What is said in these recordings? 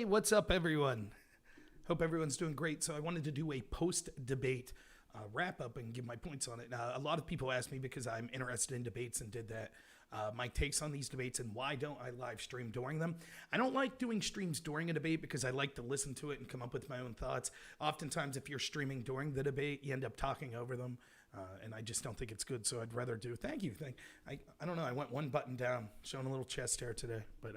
what's up, everyone? Hope everyone's doing great. So I wanted to do a post-debate wrap-up and give my points on it. Now, a lot of people ask me because I'm interested in debates and did that. My takes on these debates and why don't I live stream during them. I don't like doing streams during a debate because I like to listen to it and come up with my own thoughts. Oftentimes, if you're streaming during the debate, you end up talking over them. And I just don't think it's good, so I'd rather do. Thank you. I don't know. I went one button down, showing a little chest hair today. But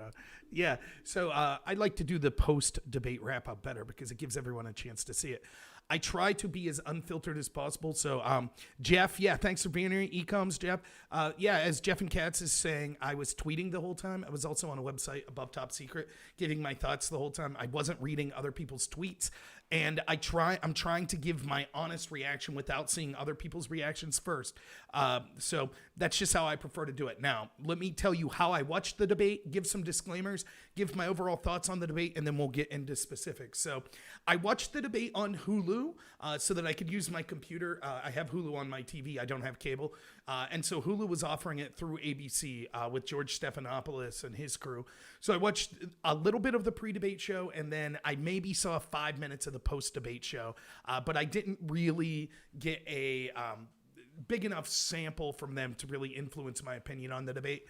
yeah, so I like to do the post-debate wrap-up better because it gives everyone a chance to see it. I try to be as unfiltered as possible. So Jeff, yeah, thanks for being here. Ecoms, Jeff. Yeah, as Jeff and Katz is saying, I was tweeting the whole time. I was also on a website above Top Secret, giving my thoughts the whole time. I wasn't reading other people's tweets. And I'm trying to give my honest reaction without seeing other people's reactions first. So that's just how I prefer to do it. Now, let me tell you how I watched the debate, give some disclaimers, give my overall thoughts on the debate, and then we'll get into specifics. So I watched the debate on Hulu so that I could use my computer. I have Hulu on my TV. I don't have cable. And so Hulu was offering it through ABC with George Stephanopoulos and his crew. So I watched a little bit of the pre-debate show, and then I maybe saw 5 minutes of the post-debate show, but I didn't really get a big enough sample from them to really influence my opinion on the debate.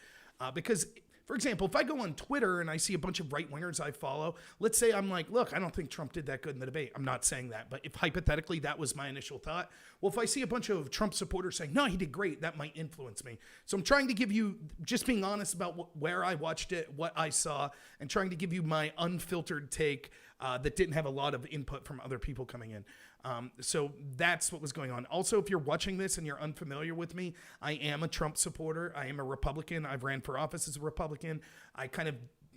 Because, for example, if I go on Twitter and I see a bunch of right-wingers I follow, let's say I'm like, look, I don't think Trump did that good in the debate. I'm not saying that, but if hypothetically that was my initial thought, well, if I see a bunch of Trump supporters saying, no, he did great, that might influence me. So I'm trying to give you, just being honest about where I watched it, what I saw, and trying to give you my unfiltered take that didn't have a lot of input from other people coming in. So that's what was going on. Also, if you're watching this and you're unfamiliar with me, I am a Trump supporter. I am a Republican. I've ran for office as a Republican. I kind of,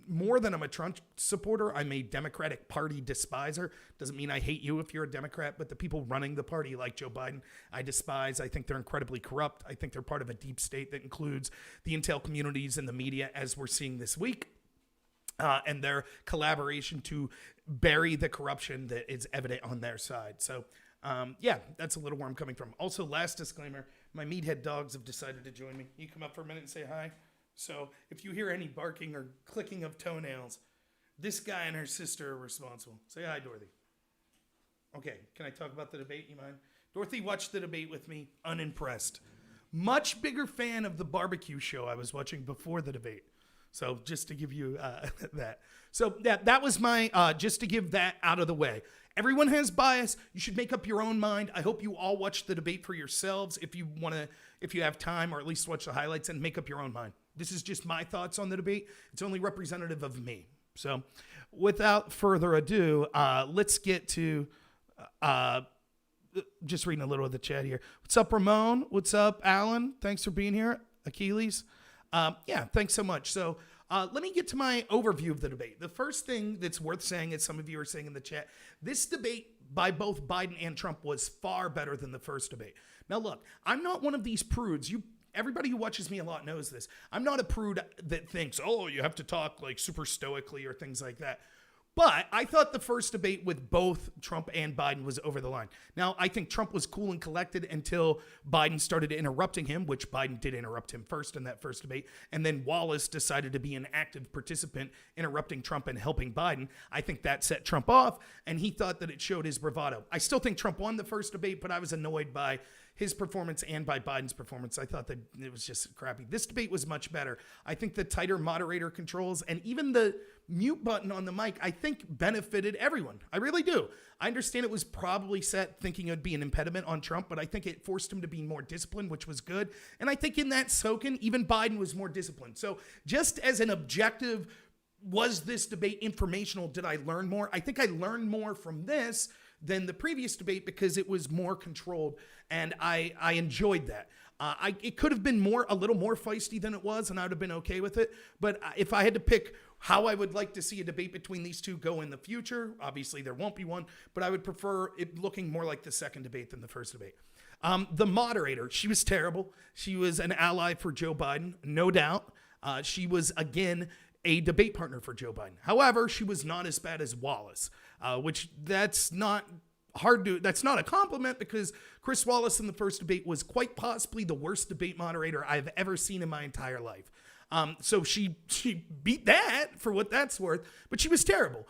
more than I'm a Trump supporter, I'm a Democratic Party despiser. Doesn't mean I hate you if you're a Democrat, but the people running the party, like Joe Biden, I despise. I think they're incredibly corrupt. I think they're part of a deep state that includes the intel communities and the media, as we're seeing this week. And their collaboration to bury the corruption that is evident on their side. So, yeah, that's a little where I'm coming from. Also, last disclaimer, my meathead dogs have decided to join me. You come up for a minute and say hi. So if you hear any barking or clicking of toenails, this guy and her sister are responsible. Say hi, Dorothy. Okay, can I talk about the debate? You mind? Dorothy watched the debate with me, unimpressed. Much bigger fan of the barbecue show I was watching before the debate. So just to give you that. So that was my, just to give that out of the way. Everyone has bias. You should make up your own mind. I hope you all watch the debate for yourselves if you want to, if you have time, or at least watch the highlights and make up your own mind. This is just my thoughts on the debate. It's only representative of me. So without further ado, let's get to just reading a little of the chat here. What's up, Ramon? What's up, Alan? Thanks for being here. Achilles. Yeah, thanks so much. So let me get to my overview of the debate. The first thing that's worth saying, as some of you are saying in the chat, this debate by both Biden and Trump was far better than the first debate. Now, look, I'm not one of these prudes. Everybody who watches me a lot knows this. I'm not a prude that thinks, oh, you have to talk like super stoically or things like that. But I thought the first debate with both Trump and Biden was over the line. Now, I think Trump was cool and collected until Biden started interrupting him, which Biden did interrupt him first in that first debate. And then Wallace decided to be an active participant, interrupting Trump and helping Biden. I think that set Trump off, and he thought that it showed his bravado. I still think Trump won the first debate, but I was annoyed by his performance and by Biden's performance. I thought that it was just crappy. This debate was much better. I think the tighter moderator controls and even the mute button on the mic, I think benefited everyone. I really do. I understand it was probably set thinking it would be an impediment on Trump, but I think it forced him to be more disciplined, which was good. And I think in that Shokin, even Biden was more disciplined. So just as an objective, was this debate informational? Did I learn more? I think I learned more from this than the previous debate because it was more controlled, and I enjoyed that. It could have been a little more feisty than it was, and I would have been okay with it. But if I had to pick how I would like to see a debate between these two go in the future, obviously there won't be one, but I would prefer it looking more like the second debate than the first debate. The moderator, she was terrible. She was an ally for Joe Biden, no doubt. She was, again, a debate partner for Joe Biden. However, she was not as bad as Wallace, which that's not a compliment because Chris Wallace in the first debate was quite possibly the worst debate moderator I've ever seen in my entire life. So she beat that for what that's worth, but she was terrible.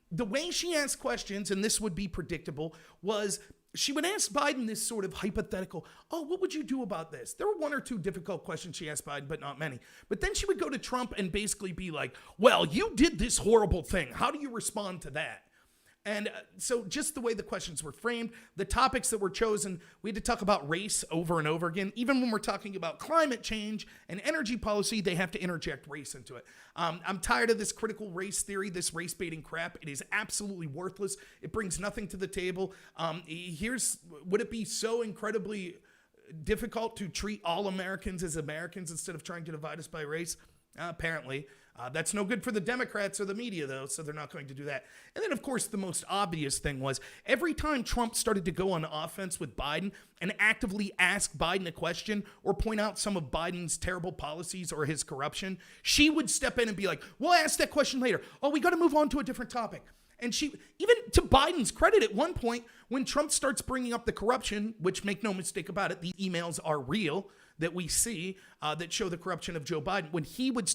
The way she asked questions, and this would be predictable, was she would ask Biden this sort of hypothetical, oh, what would you do about this? There were one or two difficult questions she asked Biden, but not many. But then she would go to Trump and basically be like, well, you did this horrible thing. How do you respond to that? And so just the way the questions were framed, the topics that were chosen, we had to talk about race over and over again. Even when we're talking about climate change and energy policy, they have to interject race into it. I'm tired of this critical race theory, this race baiting crap. It is absolutely worthless. It brings nothing to the table. Would it be so incredibly difficult to treat all Americans as Americans instead of trying to divide us by race? Apparently. That's no good for the Democrats or the media, though, so they're not going to do that. And then, of course, the most obvious thing was every time Trump started to go on offense with Biden and actively ask Biden a question or point out some of Biden's terrible policies or his corruption, she would step in and be like, we'll ask that question later. Oh, we got to move on to a different topic. And she, even to Biden's credit, at one point, when Trump starts bringing up the corruption, which make no mistake about it, the emails are real, that we see that show the corruption of Joe Biden. When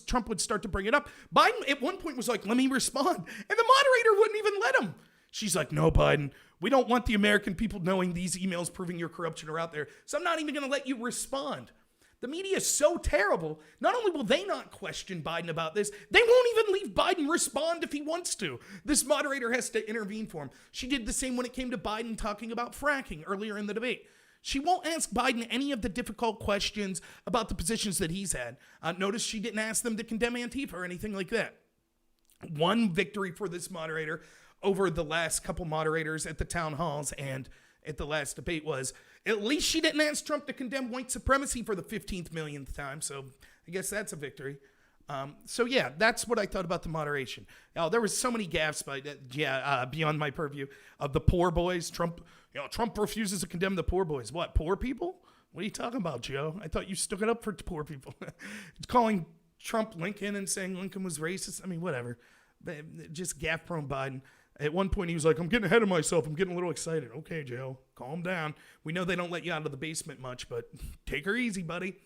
Trump would start to bring it up, Biden at one point was like, let me respond. And the moderator wouldn't even let him. She's like, no, Biden, we don't want the American people knowing these emails proving your corruption are out there. So I'm not even going to let you respond. The media is so terrible. Not only will they not question Biden about this, they won't even leave Biden respond if he wants to. This moderator has to intervene for him. She did the same when it came to Biden talking about fracking earlier in the debate. She won't ask Biden any of the difficult questions about the positions that he's had. Notice she didn't ask them to condemn Antifa or anything like that. One victory for this moderator over the last couple moderators at the town halls and at the last debate was at least she didn't ask Trump to condemn white supremacy for the 15th millionth time. So I guess that's a victory. So yeah, that's what I thought about the moderation. Now, there was so many gaffes, beyond my purview of the poor boys. Trump refuses to condemn the poor boys. What, poor people? What are you talking about, Joe? I thought you stuck it up for poor people. Calling Trump Lincoln and saying Lincoln was racist. I mean, whatever. Just gaff-prone Biden. At one point, he was like, I'm getting ahead of myself. I'm getting a little excited. Okay, Joe, calm down. We know they don't let you out of the basement much, but take her easy, buddy.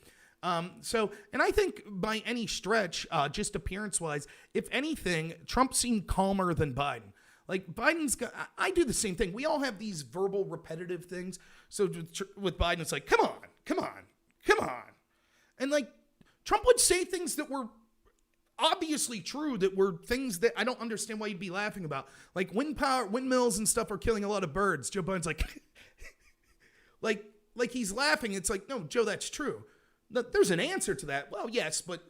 And I think by any stretch, just appearance-wise, if anything, Trump seemed calmer than Biden. Like, I do the same thing. We all have these verbal repetitive things. So with Biden, it's like, come on. And like, Trump would say things that were obviously true, that were things that I don't understand why you'd be laughing about. Like windmills and stuff are killing a lot of birds. Joe Biden's like, like he's laughing. It's like, no, Joe, that's true. There's an answer to that. Well, yes, but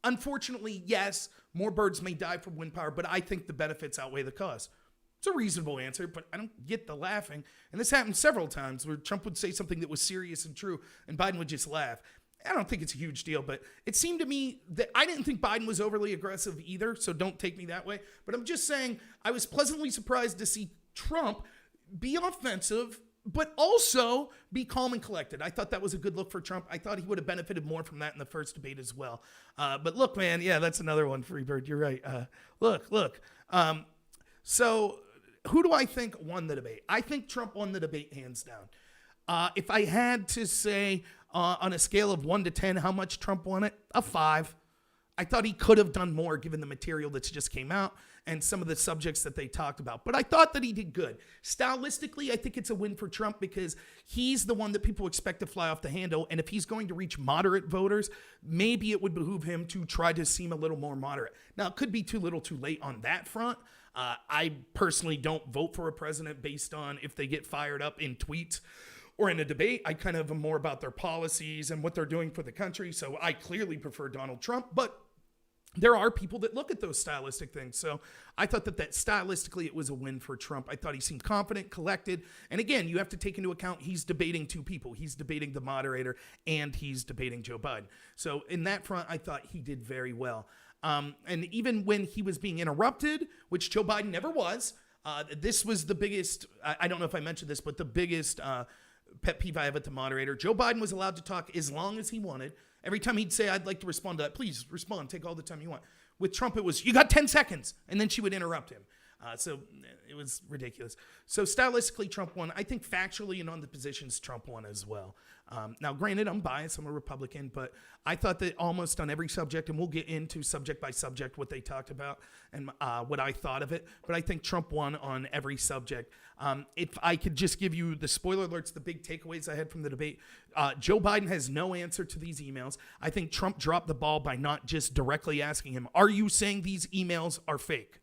unfortunately, yes, more birds may die from wind power, but I think the benefits outweigh the cost. It's a reasonable answer, but I don't get the laughing. And this happened several times where Trump would say something that was serious and true, and Biden would just laugh. I don't think it's a huge deal, but it seemed to me that I didn't think Biden was overly aggressive either, so don't take me that way. But I'm just saying I was pleasantly surprised to see Trump be offensive, but also be calm and collected. I thought that was a good look for Trump. I thought he would have benefited more from that in the first debate as well. But look, man, yeah, that's another one, Freebird. You're right. Look. So who do I think won the debate? I think Trump won the debate hands down. If I had to say on a scale of 1 to 10 how much Trump won it, a 5. I thought he could have done more given the material that's just came out and some of the subjects that they talked about. But I thought that he did good. Stylistically, I think it's a win for Trump because he's the one that people expect to fly off the handle. And if he's going to reach moderate voters, maybe it would behoove him to try to seem a little more moderate. Now, it could be too little too late on that front. I personally don't vote for a president based on if they get fired up in tweets or in a debate. I kind of am more about their policies and what they're doing for the country. So I clearly prefer Donald Trump, but there are people that look at those stylistic things. So I thought that stylistically it was a win for Trump. I thought he seemed confident, collected. And again, you have to take into account he's debating two people. He's debating the moderator and he's debating Joe Biden. So in that front, I thought he did very well. And even when he was being interrupted, which Joe Biden never was, this was the biggest, I don't know if I mentioned this, but the biggest pet peeve I have at the moderator. Joe Biden was allowed to talk as long as he wanted. Every time he'd say, I'd like to respond to that, please respond, take all the time you want. With Trump, it was, you got 10 seconds. And then she would interrupt him. So it was ridiculous. So stylistically, Trump won. I think factually and on the positions, Trump won as well. Now, granted, I'm biased. I'm a Republican, but I thought that almost on every subject, and we'll get into subject by subject what they talked about and what I thought of it, but I think Trump won on every subject. If I could just give you the spoiler alerts, the big takeaways I had from the debate, Joe Biden has no answer to these emails. I think Trump dropped the ball by not just directly asking him, are you saying these emails are fake?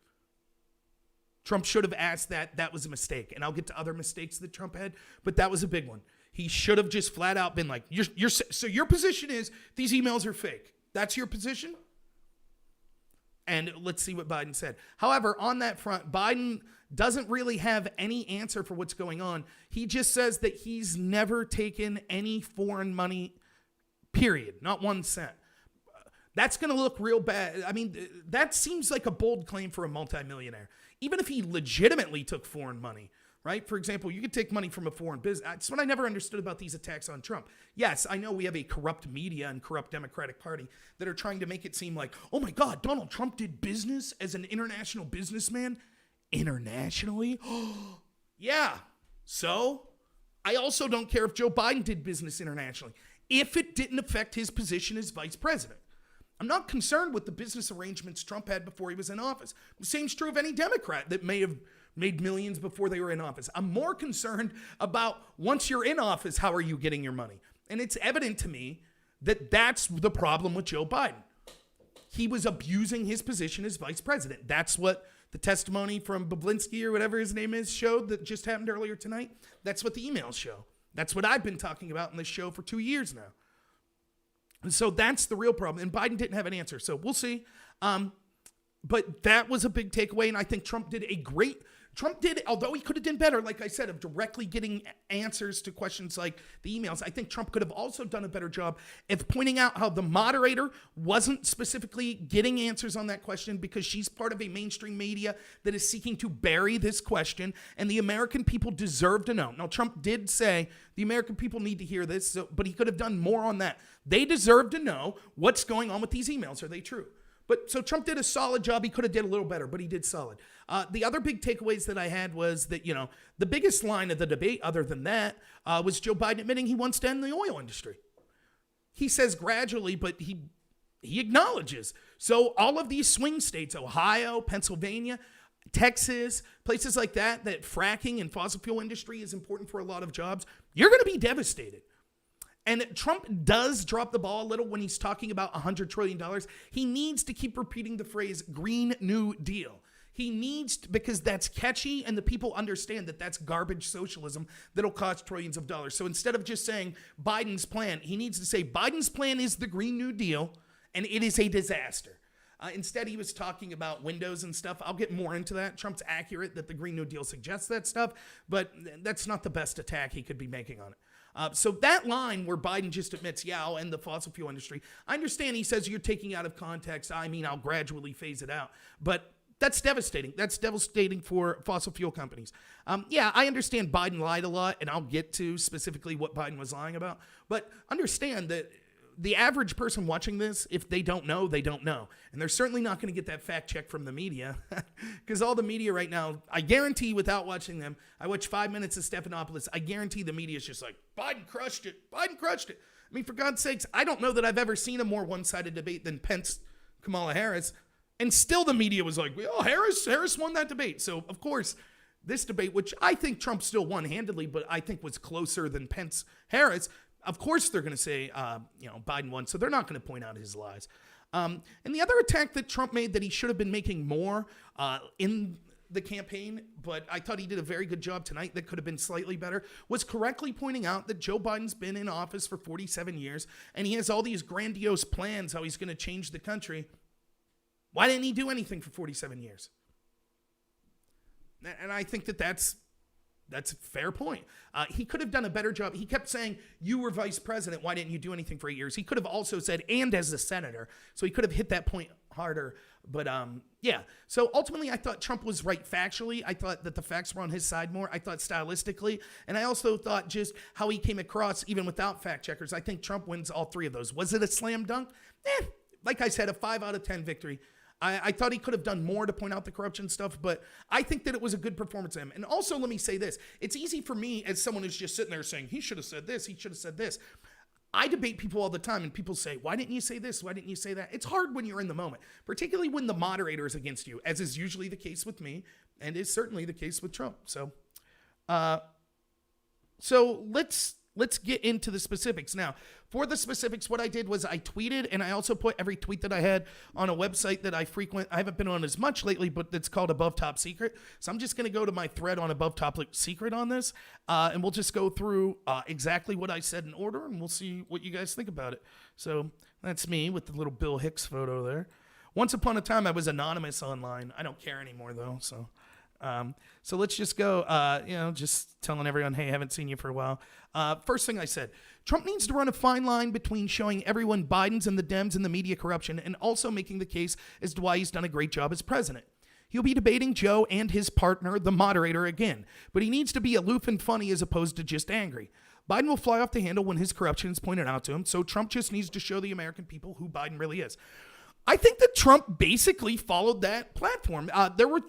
Trump should have asked that. That was a mistake. And I'll get to other mistakes that Trump had, but that was a big one. He should have just flat out been like, so your position is these emails are fake. That's your position? And let's see what Biden said. However, on that front, Biden doesn't really have any answer for what's going on. He just says that he's never taken any foreign money, period. Not 1 cent. That's going to look real bad. I mean, that seems like a bold claim for a multimillionaire. Even if he legitimately took foreign money, right? For example, you could take money from a foreign business. That's what I never understood about these attacks on Trump. Yes, I know we have a corrupt media and corrupt Democratic Party that are trying to make it seem like, oh my God, Donald Trump did business as an international businessman internationally. Yeah. So I also don't care if Joe Biden did business internationally, if it didn't affect his position as vice president. I'm not concerned with the business arrangements Trump had before he was in office. The same's true of any Democrat that may have made millions before they were in office. I'm more concerned about once you're in office, how are you getting your money? And it's evident to me that that's the problem with Joe Biden. He was abusing his position as vice president. That's what the testimony from Bobulinski or whatever his name is showed that just happened earlier tonight. That's what the emails show. That's what I've been talking about in this show for 2 years now. And so that's the real problem. And Biden didn't have an answer. So we'll see. But that was a big takeaway. And I think Trump did, although he could have done better, like I said, of directly getting answers to questions like the emails. I think Trump could have also done a better job of pointing out how the moderator wasn't specifically getting answers on that question because she's part of a mainstream media that is seeking to bury this question. And the American people deserve to know. Now, Trump did say the American people need to hear this, but he could have done more on that. They deserve to know what's going on with these emails. Are they true? But so Trump did a solid job. He could have did a little better, but he did solid. The other big takeaways that I had was that, the biggest line of the debate other than that was Joe Biden admitting he wants to end the oil industry. He says gradually, but he acknowledges. So all of these swing states, Ohio, Pennsylvania, Texas, places like that fracking and fossil fuel industry is important for a lot of jobs, you're going to be devastated. And Trump does drop the ball a little when he's talking about $100 trillion. He needs to keep repeating the phrase Green New Deal. He needs to, because that's catchy and the people understand that that's garbage socialism that'll cost trillions of dollars. So instead of just saying Biden's plan, he needs to say Biden's plan is the Green New Deal and it is a disaster. Instead, he was talking about windows and stuff. I'll get more into that. Trump's accurate that the Green New Deal suggests that stuff, but that's not the best attack he could be making on it. So that line where Biden just admits, yeah, I'll end the fossil fuel industry. I understand he says you're taking out of context. I mean, I'll gradually phase it out. But that's devastating. That's devastating for fossil fuel companies. Yeah, I understand Biden lied a lot, and I'll get to specifically what Biden was lying about. But understand that the average person watching this, if they don't know, they don't know. And they're certainly not going to get that fact check from the media because all the media right now, I guarantee without watching them, I watched 5 minutes of Stephanopoulos. I guarantee the media is just like, Biden crushed it. Biden crushed it. I mean, for God's sakes, I don't know that I've ever seen a more one-sided debate than Pence, Kamala Harris. And still the media was like, oh, Harris won that debate. So, of course, this debate, which I think Trump still won handedly, but I think was closer than Pence Harris, of course, they're going to say, Biden won, so they're not going to point out his lies. And the other attack that Trump made that he should have been making more in the campaign, but I thought he did a very good job tonight that could have been slightly better, was correctly pointing out that Joe Biden's been in office for 47 years, and he has all these grandiose plans how he's going to change the country. Why didn't he do anything for 47 years? And I think that's a fair point. He could have done a better job. He kept saying, you were vice president. Why didn't you do anything for 8 years? He could have also said, and as a senator. So he could have hit that point harder. But yeah. So ultimately, I thought Trump was right factually. I thought that the facts were on his side more. I thought stylistically. And I also thought just how he came across, even without fact checkers. I think Trump wins all three of those. Was it a slam dunk? Like I said, a 5 out of 10 victory. I thought he could have done more to point out the corruption stuff, but I think that it was a good performance of him. And also, let me say this. It's easy for me as someone who's just sitting there saying, he should have said this, he should have said this. I debate people all the time, and people say, why didn't you say this? Why didn't you say that? It's hard when you're in the moment, particularly when the moderator is against you, as is usually the case with me, and is certainly the case with Trump. So let's get into the specifics. Now, for the specifics, what I did was I tweeted, and I also put every tweet that I had on a website that I frequent. I haven't been on as much lately, but it's called Above Top Secret. So I'm just going to go to my thread on Above Top Secret on this, and we'll just go through exactly what I said in order, and we'll see what you guys think about it. So that's me with the little Bill Hicks photo there. Once upon a time, I was anonymous online. I don't care anymore, though, so... So let's just go, just telling everyone, hey, I haven't seen you for a while. First thing I said, Trump needs to run a fine line between showing everyone Biden's and the Dems and the media corruption and also making the case as to why he's done a great job as president. He'll be debating Joe and his partner, the moderator, again, but he needs to be aloof and funny as opposed to just angry. Biden will fly off the handle when his corruption is pointed out to him, so Trump just needs to show the American people who Biden really is. I think that Trump basically followed that platform. There were,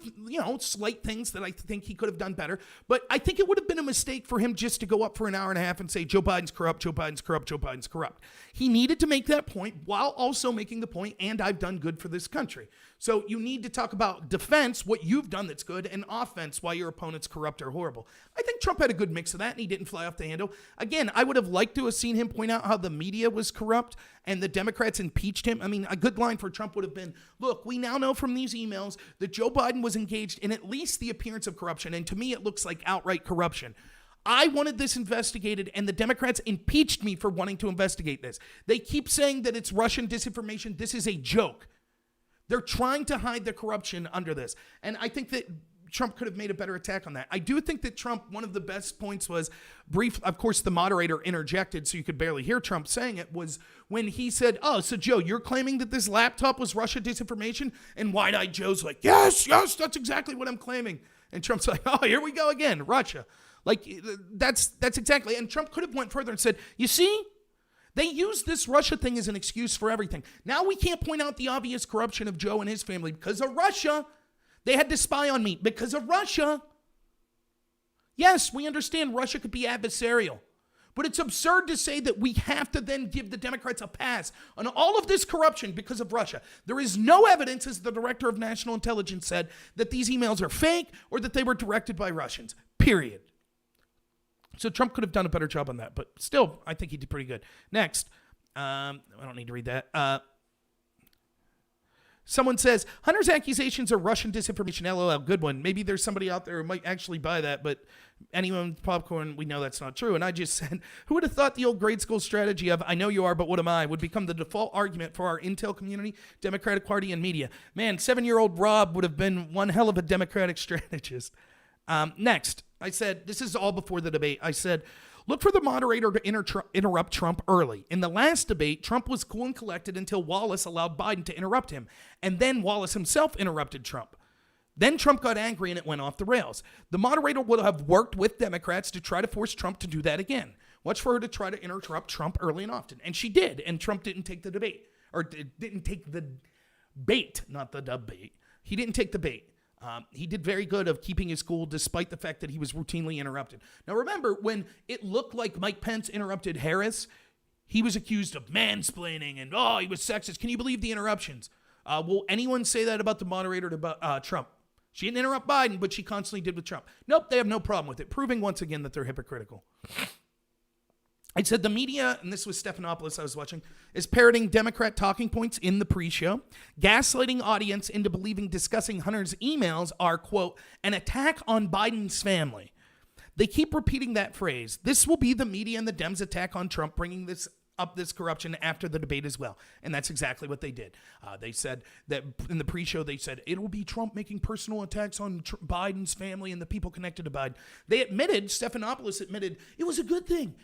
slight things that I think he could have done better, but I think it would have been a mistake for him just to go up for an hour and a half and say, Joe Biden's corrupt, Joe Biden's corrupt, Joe Biden's corrupt. He needed to make that point while also making the point, and I've done good for this country. So you need to talk about defense, what you've done that's good, and offense, why your opponent's corrupt or horrible. I think Trump had a good mix of that, and he didn't fly off the handle. Again, I would have liked to have seen him point out how the media was corrupt and the Democrats impeached him. I mean, a good line for Trump would have been, look, we now know from these emails that Joe Biden was engaged in at least the appearance of corruption, and to me it looks like outright corruption. I wanted this investigated, and the Democrats impeached me for wanting to investigate this. They keep saying that it's Russian disinformation. This is a joke. They're trying to hide the corruption under this. And I think that Trump could have made a better attack on that. I do think that Trump, one of the best points was brief. Of course, the moderator interjected so you could barely hear Trump saying it, was when he said, oh, so Joe, you're claiming that this laptop was Russia disinformation? And Wide-Eyed Joe's like, yes, that's exactly what I'm claiming. And Trump's like, oh, here we go again, Russia. Like, that's exactly. And Trump could have went further and said, you see, they use this Russia thing as an excuse for everything. Now we can't point out the obvious corruption of Joe and his family because of Russia. They had to spy on me because of Russia. Yes, we understand Russia could be adversarial, but it's absurd to say that we have to then give the Democrats a pass on all of this corruption because of Russia. There is no evidence, as the director of national intelligence said, that these emails are fake or that they were directed by Russians, period. So Trump could have done a better job on that, but still, I think he did pretty good. Next, I don't need to read that. Someone says, Hunter's accusations are Russian disinformation, LOL, good one. Maybe there's somebody out there who might actually buy that, but anyone with popcorn, we know that's not true. And I just said, who would have thought the old grade school strategy of, I know you are, but what am I, would become the default argument for our intel community, Democratic Party, and media. Man, 7-year-old Rob would have been one hell of a Democratic strategist. Next, I said, this is all before the debate. I said, look for the moderator to interrupt Trump early. In the last debate, Trump was cool and collected until Wallace allowed Biden to interrupt him. And then Wallace himself interrupted Trump. Then Trump got angry and it went off the rails. The moderator would have worked with Democrats to try to force Trump to do that again. Watch for her to try to interrupt Trump early and often. And she did. And Trump didn't take the debate. Or didn't take the bait, not the debate. He didn't take the bait. He did very good of keeping his cool despite the fact that he was routinely interrupted. Now remember, when it looked like Mike Pence interrupted Harris, he was accused of mansplaining and, he was sexist. Can you believe the interruptions? Will anyone say that about the moderator to Trump? She didn't interrupt Biden, but she constantly did with Trump. Nope, they have no problem with it, proving once again that they're hypocritical. I said the media, and this was Stephanopoulos I was watching, is parroting Democrat talking points in the pre-show, gaslighting audience into believing discussing Hunter's emails are, quote, an attack on Biden's family. They keep repeating that phrase. This will be the media and the Dems' attack on Trump, bringing this corruption after the debate as well. And that's exactly what they did. They said that in the pre-show, they said, it will be Trump making personal attacks on Biden's family and the people connected to Biden. They admitted, Stephanopoulos admitted, it was a good thing.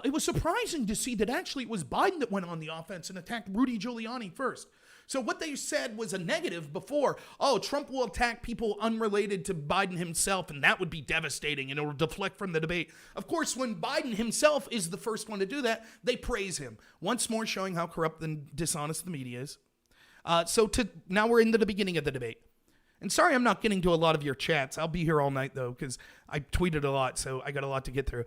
It was surprising to see that actually it was Biden that went on the offense and attacked Rudy Giuliani first. So what they said was a negative before. Trump will attack people unrelated to Biden himself, and that would be devastating, and it will deflect from the debate. Of course, when Biden himself is the first one to do that, they praise him. Once more showing how corrupt and dishonest the media is. Now we're into the beginning of the debate. And sorry I'm not getting to a lot of your chats. I'll be here all night, though, because I tweeted a lot, so I got a lot to get through.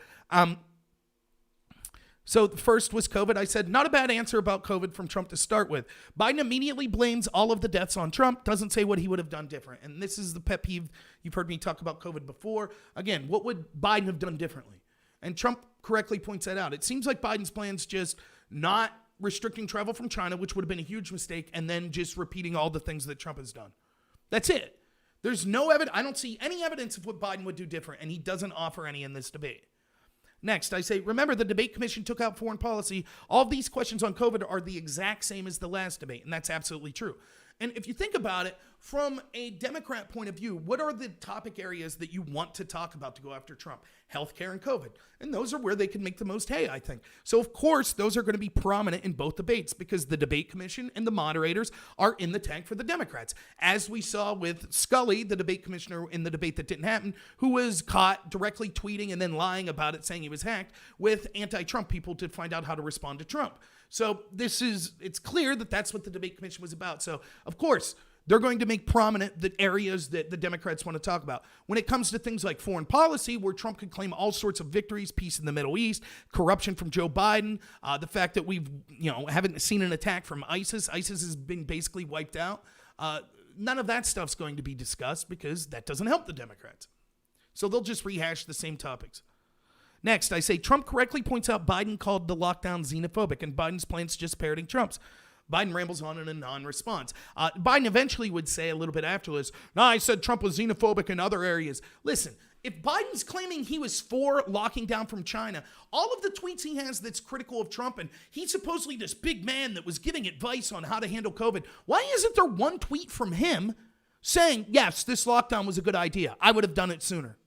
So the first was COVID. I said, not a bad answer about COVID from Trump to start with. Biden immediately blames all of the deaths on Trump, doesn't say what he would have done different. And this is the pet peeve. You've heard me talk about COVID before. Again, what would Biden have done differently? And Trump correctly points that out. It seems like Biden's plan's just not restricting travel from China, which would have been a huge mistake, and then just repeating all the things that Trump has done. That's it. There's no evidence. I don't see any evidence of what Biden would do different, and he doesn't offer any in this debate. Next, I say, remember, the debate commission took out foreign policy. All of these questions on COVID are the exact same as the last debate, and that's absolutely true. And if you think about it, from a Democrat point of view, what are the topic areas that you want to talk about to go after Trump? Healthcare and COVID. And those are where they can make the most hay, I think. So, of course, those are going to be prominent in both debates because the debate commission and the moderators are in the tank for the Democrats. As we saw with Scully, the debate commissioner in the debate that didn't happen, who was caught directly tweeting and then lying about it, saying he was hacked, with anti-Trump people to find out how to respond to Trump. So it's clear that that's what the debate commission was about. So, of course, they're going to make prominent the areas that the Democrats want to talk about. When it comes to things like foreign policy, where Trump could claim all sorts of victories, peace in the Middle East, corruption from Joe Biden, the fact that we've, haven't seen an attack from ISIS. ISIS has been basically wiped out. None of that stuff's going to be discussed because that doesn't help the Democrats. So they'll just rehash the same topics. Next, I say Trump correctly points out Biden called the lockdown xenophobic and Biden's plans just parroting Trump's. Biden rambles on in a non-response. Biden eventually would say a little bit after this, no, I said Trump was xenophobic in other areas. Listen, if Biden's claiming he was for locking down from China, all of the tweets he has that's critical of Trump, and he's supposedly this big man that was giving advice on how to handle COVID, why isn't there one tweet from him saying, yes, this lockdown was a good idea. I would have done it sooner.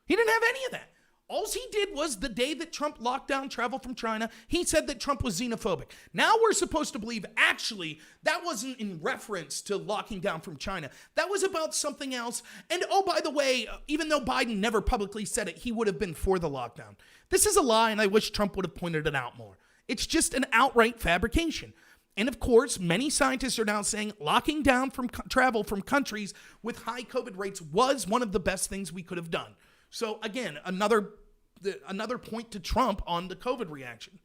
He didn't have any of that. All he did was the day that Trump locked down travel from China, he said that Trump was xenophobic. Now we're supposed to believe, actually, that wasn't in reference to locking down from China. That was about something else. And oh, by the way, even though Biden never publicly said it, he would have been for the lockdown. This is a lie, and I wish Trump would have pointed it out more. It's just an outright fabrication. And of course, many scientists are now saying locking down from travel from countries with high COVID rates was one of the best things we could have done. So again, another point to Trump on the COVID reaction.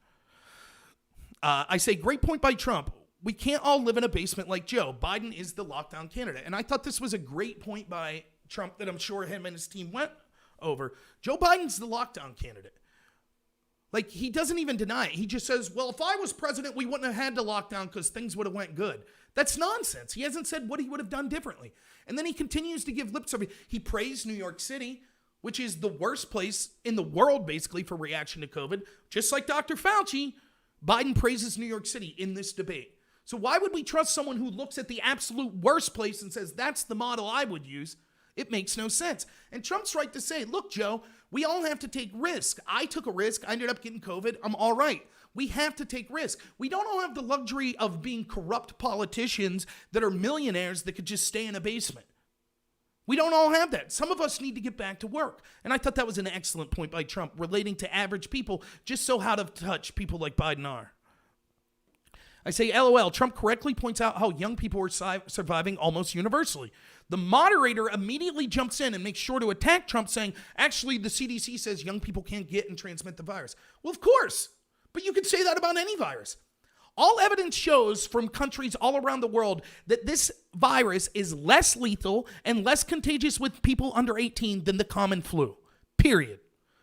I say, great point by Trump. We can't all live in a basement like Joe. Biden is the lockdown candidate. And I thought this was a great point by Trump that I'm sure him and his team went over. Joe Biden's the lockdown candidate. Like, he doesn't even deny it. He just says, well, if I was president, we wouldn't have had to lock down because things would have went good. That's nonsense. He hasn't said what he would have done differently. And then he continues to give lip service. He praised New York City, which is the worst place in the world, basically, for reaction to COVID. Just like Dr. Fauci, Biden praises New York City in this debate. So why would we trust someone who looks at the absolute worst place and says, that's the model I would use? It makes no sense. And Trump's right to say, look, Joe, we all have to take risk. I took a risk. I ended up getting COVID. I'm all right. We have to take risk. We don't all have the luxury of being corrupt politicians that are millionaires that could just stay in a basement. We don't all have that. Some of us need to get back to work. And I thought that was an excellent point by Trump relating to average people, just so out of touch people like Biden are. I say, LOL, Trump correctly points out how young people are surviving almost universally. The moderator immediately jumps in and makes sure to attack Trump, saying, actually, the CDC says young people can't get and transmit the virus. Well, of course, but you could say that about any virus. All evidence shows from countries all around the world that this virus is less lethal and less contagious with people under 18 than the common flu, period.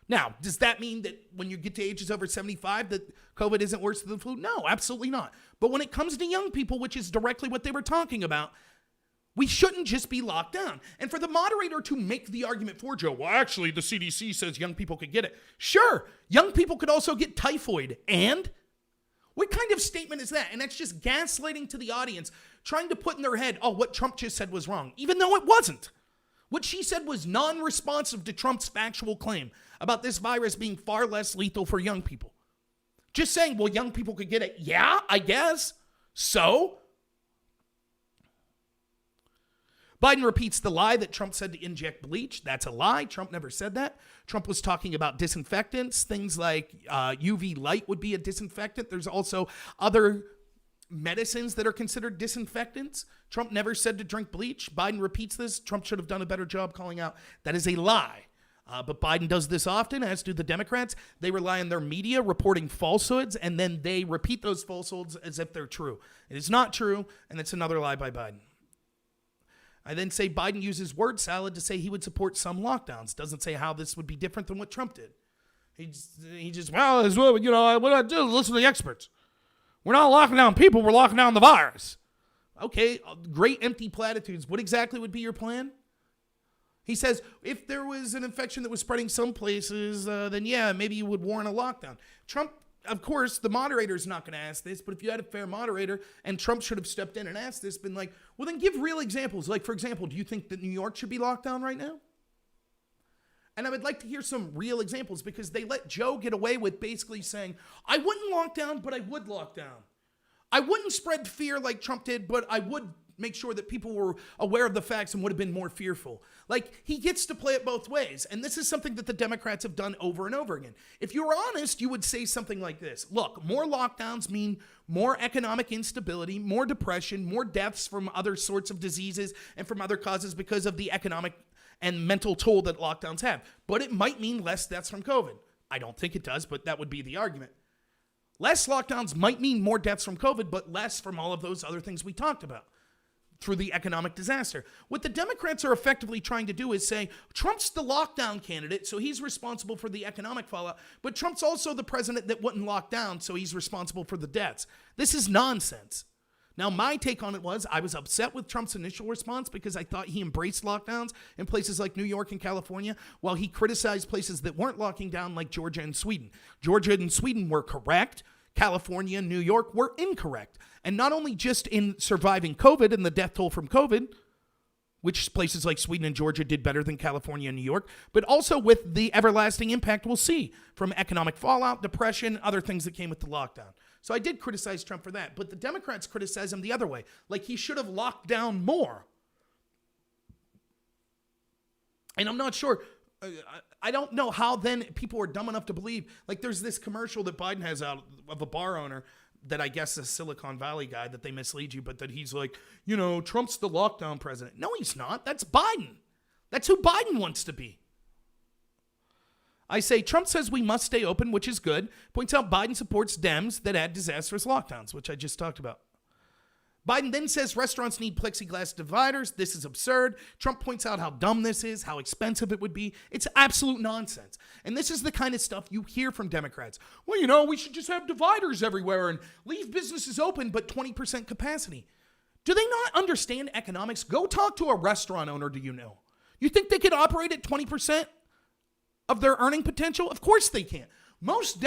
Now, does that mean that when you get to ages over 75 that COVID isn't worse than the flu? No, absolutely not. But when it comes to young people, which is directly what they were talking about, we shouldn't just be locked down. And for the moderator to make the argument for Joe, well, actually, the CDC says young people could get it. Sure, young people could also get typhoid. And what kind of statement is that? And that's just gaslighting to the audience, trying to put in their head, oh, what Trump just said was wrong, even though it wasn't. What she said was non-responsive to Trump's factual claim about this virus being far less lethal for young people. Just saying, well, young people could get it. Yeah, I guess. So? Biden repeats the lie that Trump said to inject bleach. That's a lie. Trump never said that. Trump was talking about disinfectants. Things like UV light would be a disinfectant. There's also other medicines that are considered disinfectants. Trump never said to drink bleach. Biden repeats this. Trump should have done a better job calling out. That is a lie. But Biden does this often, as do the Democrats. They rely on their media reporting falsehoods, and then they repeat those falsehoods as if they're true. It is not true, and it's another lie by Biden. I then say Biden uses word salad to say he would support some lockdowns. Doesn't say how this would be different than what Trump did. He just well, as well, what I do is listen to the experts. We're not locking down people, we're locking down the virus. Okay, great empty platitudes. What exactly would be your plan? He says, if there was an infection that was spreading some places, then yeah, maybe you would warrant a lockdown. Trump, of course, the moderator's not going to ask this, but if you had a fair moderator, and Trump should have stepped in and asked this, been like, well, then give real examples. Like, for example, do you think that New York should be locked down right now? And I would like to hear some real examples, because they let Joe get away with basically saying, I wouldn't lock down, but I would lock down. I wouldn't spread fear like Trump did, but I would make sure that people were aware of the facts and would have been more fearful. Like, he gets to play it both ways. And this is something that the Democrats have done over and over again. If you were honest, you would say something like this. Look, more lockdowns mean more economic instability, more depression, more deaths from other sorts of diseases and from other causes because of the economic and mental toll that lockdowns have. But it might mean less deaths from COVID. I don't think it does, but that would be the argument. Less lockdowns might mean more deaths from COVID, but less from all of those other things we talked about through the economic disaster. What the Democrats are effectively trying to do is say, Trump's the lockdown candidate, so he's responsible for the economic fallout, but Trump's also the president that wouldn't lock down, so he's responsible for the deaths. This is nonsense. Now, my take on it was I was upset with Trump's initial response because I thought he embraced lockdowns in places like New York and California, while he criticized places that weren't locking down like Georgia and Sweden. Georgia and Sweden were correct. California and New York were incorrect. And not only just in surviving COVID and the death toll from COVID, which places like Sweden and Georgia did better than California and New York, but also with the everlasting impact we'll see from economic fallout, depression, other things that came with the lockdown. So I did criticize Trump for that, but the Democrats criticize him the other way, like he should have locked down more. And I'm not sure, I don't know how then people are dumb enough to believe, like there's this commercial that Biden has out of a bar owner that I guess is a Silicon Valley guy, that they mislead you, but that he's like, Trump's the lockdown president. No, he's not. That's Biden. That's who Biden wants to be. I say Trump says we must stay open, which is good. Points out Biden supports Dems that add disastrous lockdowns, which I just talked about. Biden then says restaurants need plexiglass dividers. This is absurd. Trump points out how dumb this is, how expensive it would be. It's absolute nonsense. And this is the kind of stuff you hear from Democrats. Well, we should just have dividers everywhere and leave businesses open, but 20% capacity. Do they not understand economics? Go talk to a restaurant owner, do you know? You think they could operate at 20% of their earning potential? Of course they can't. Most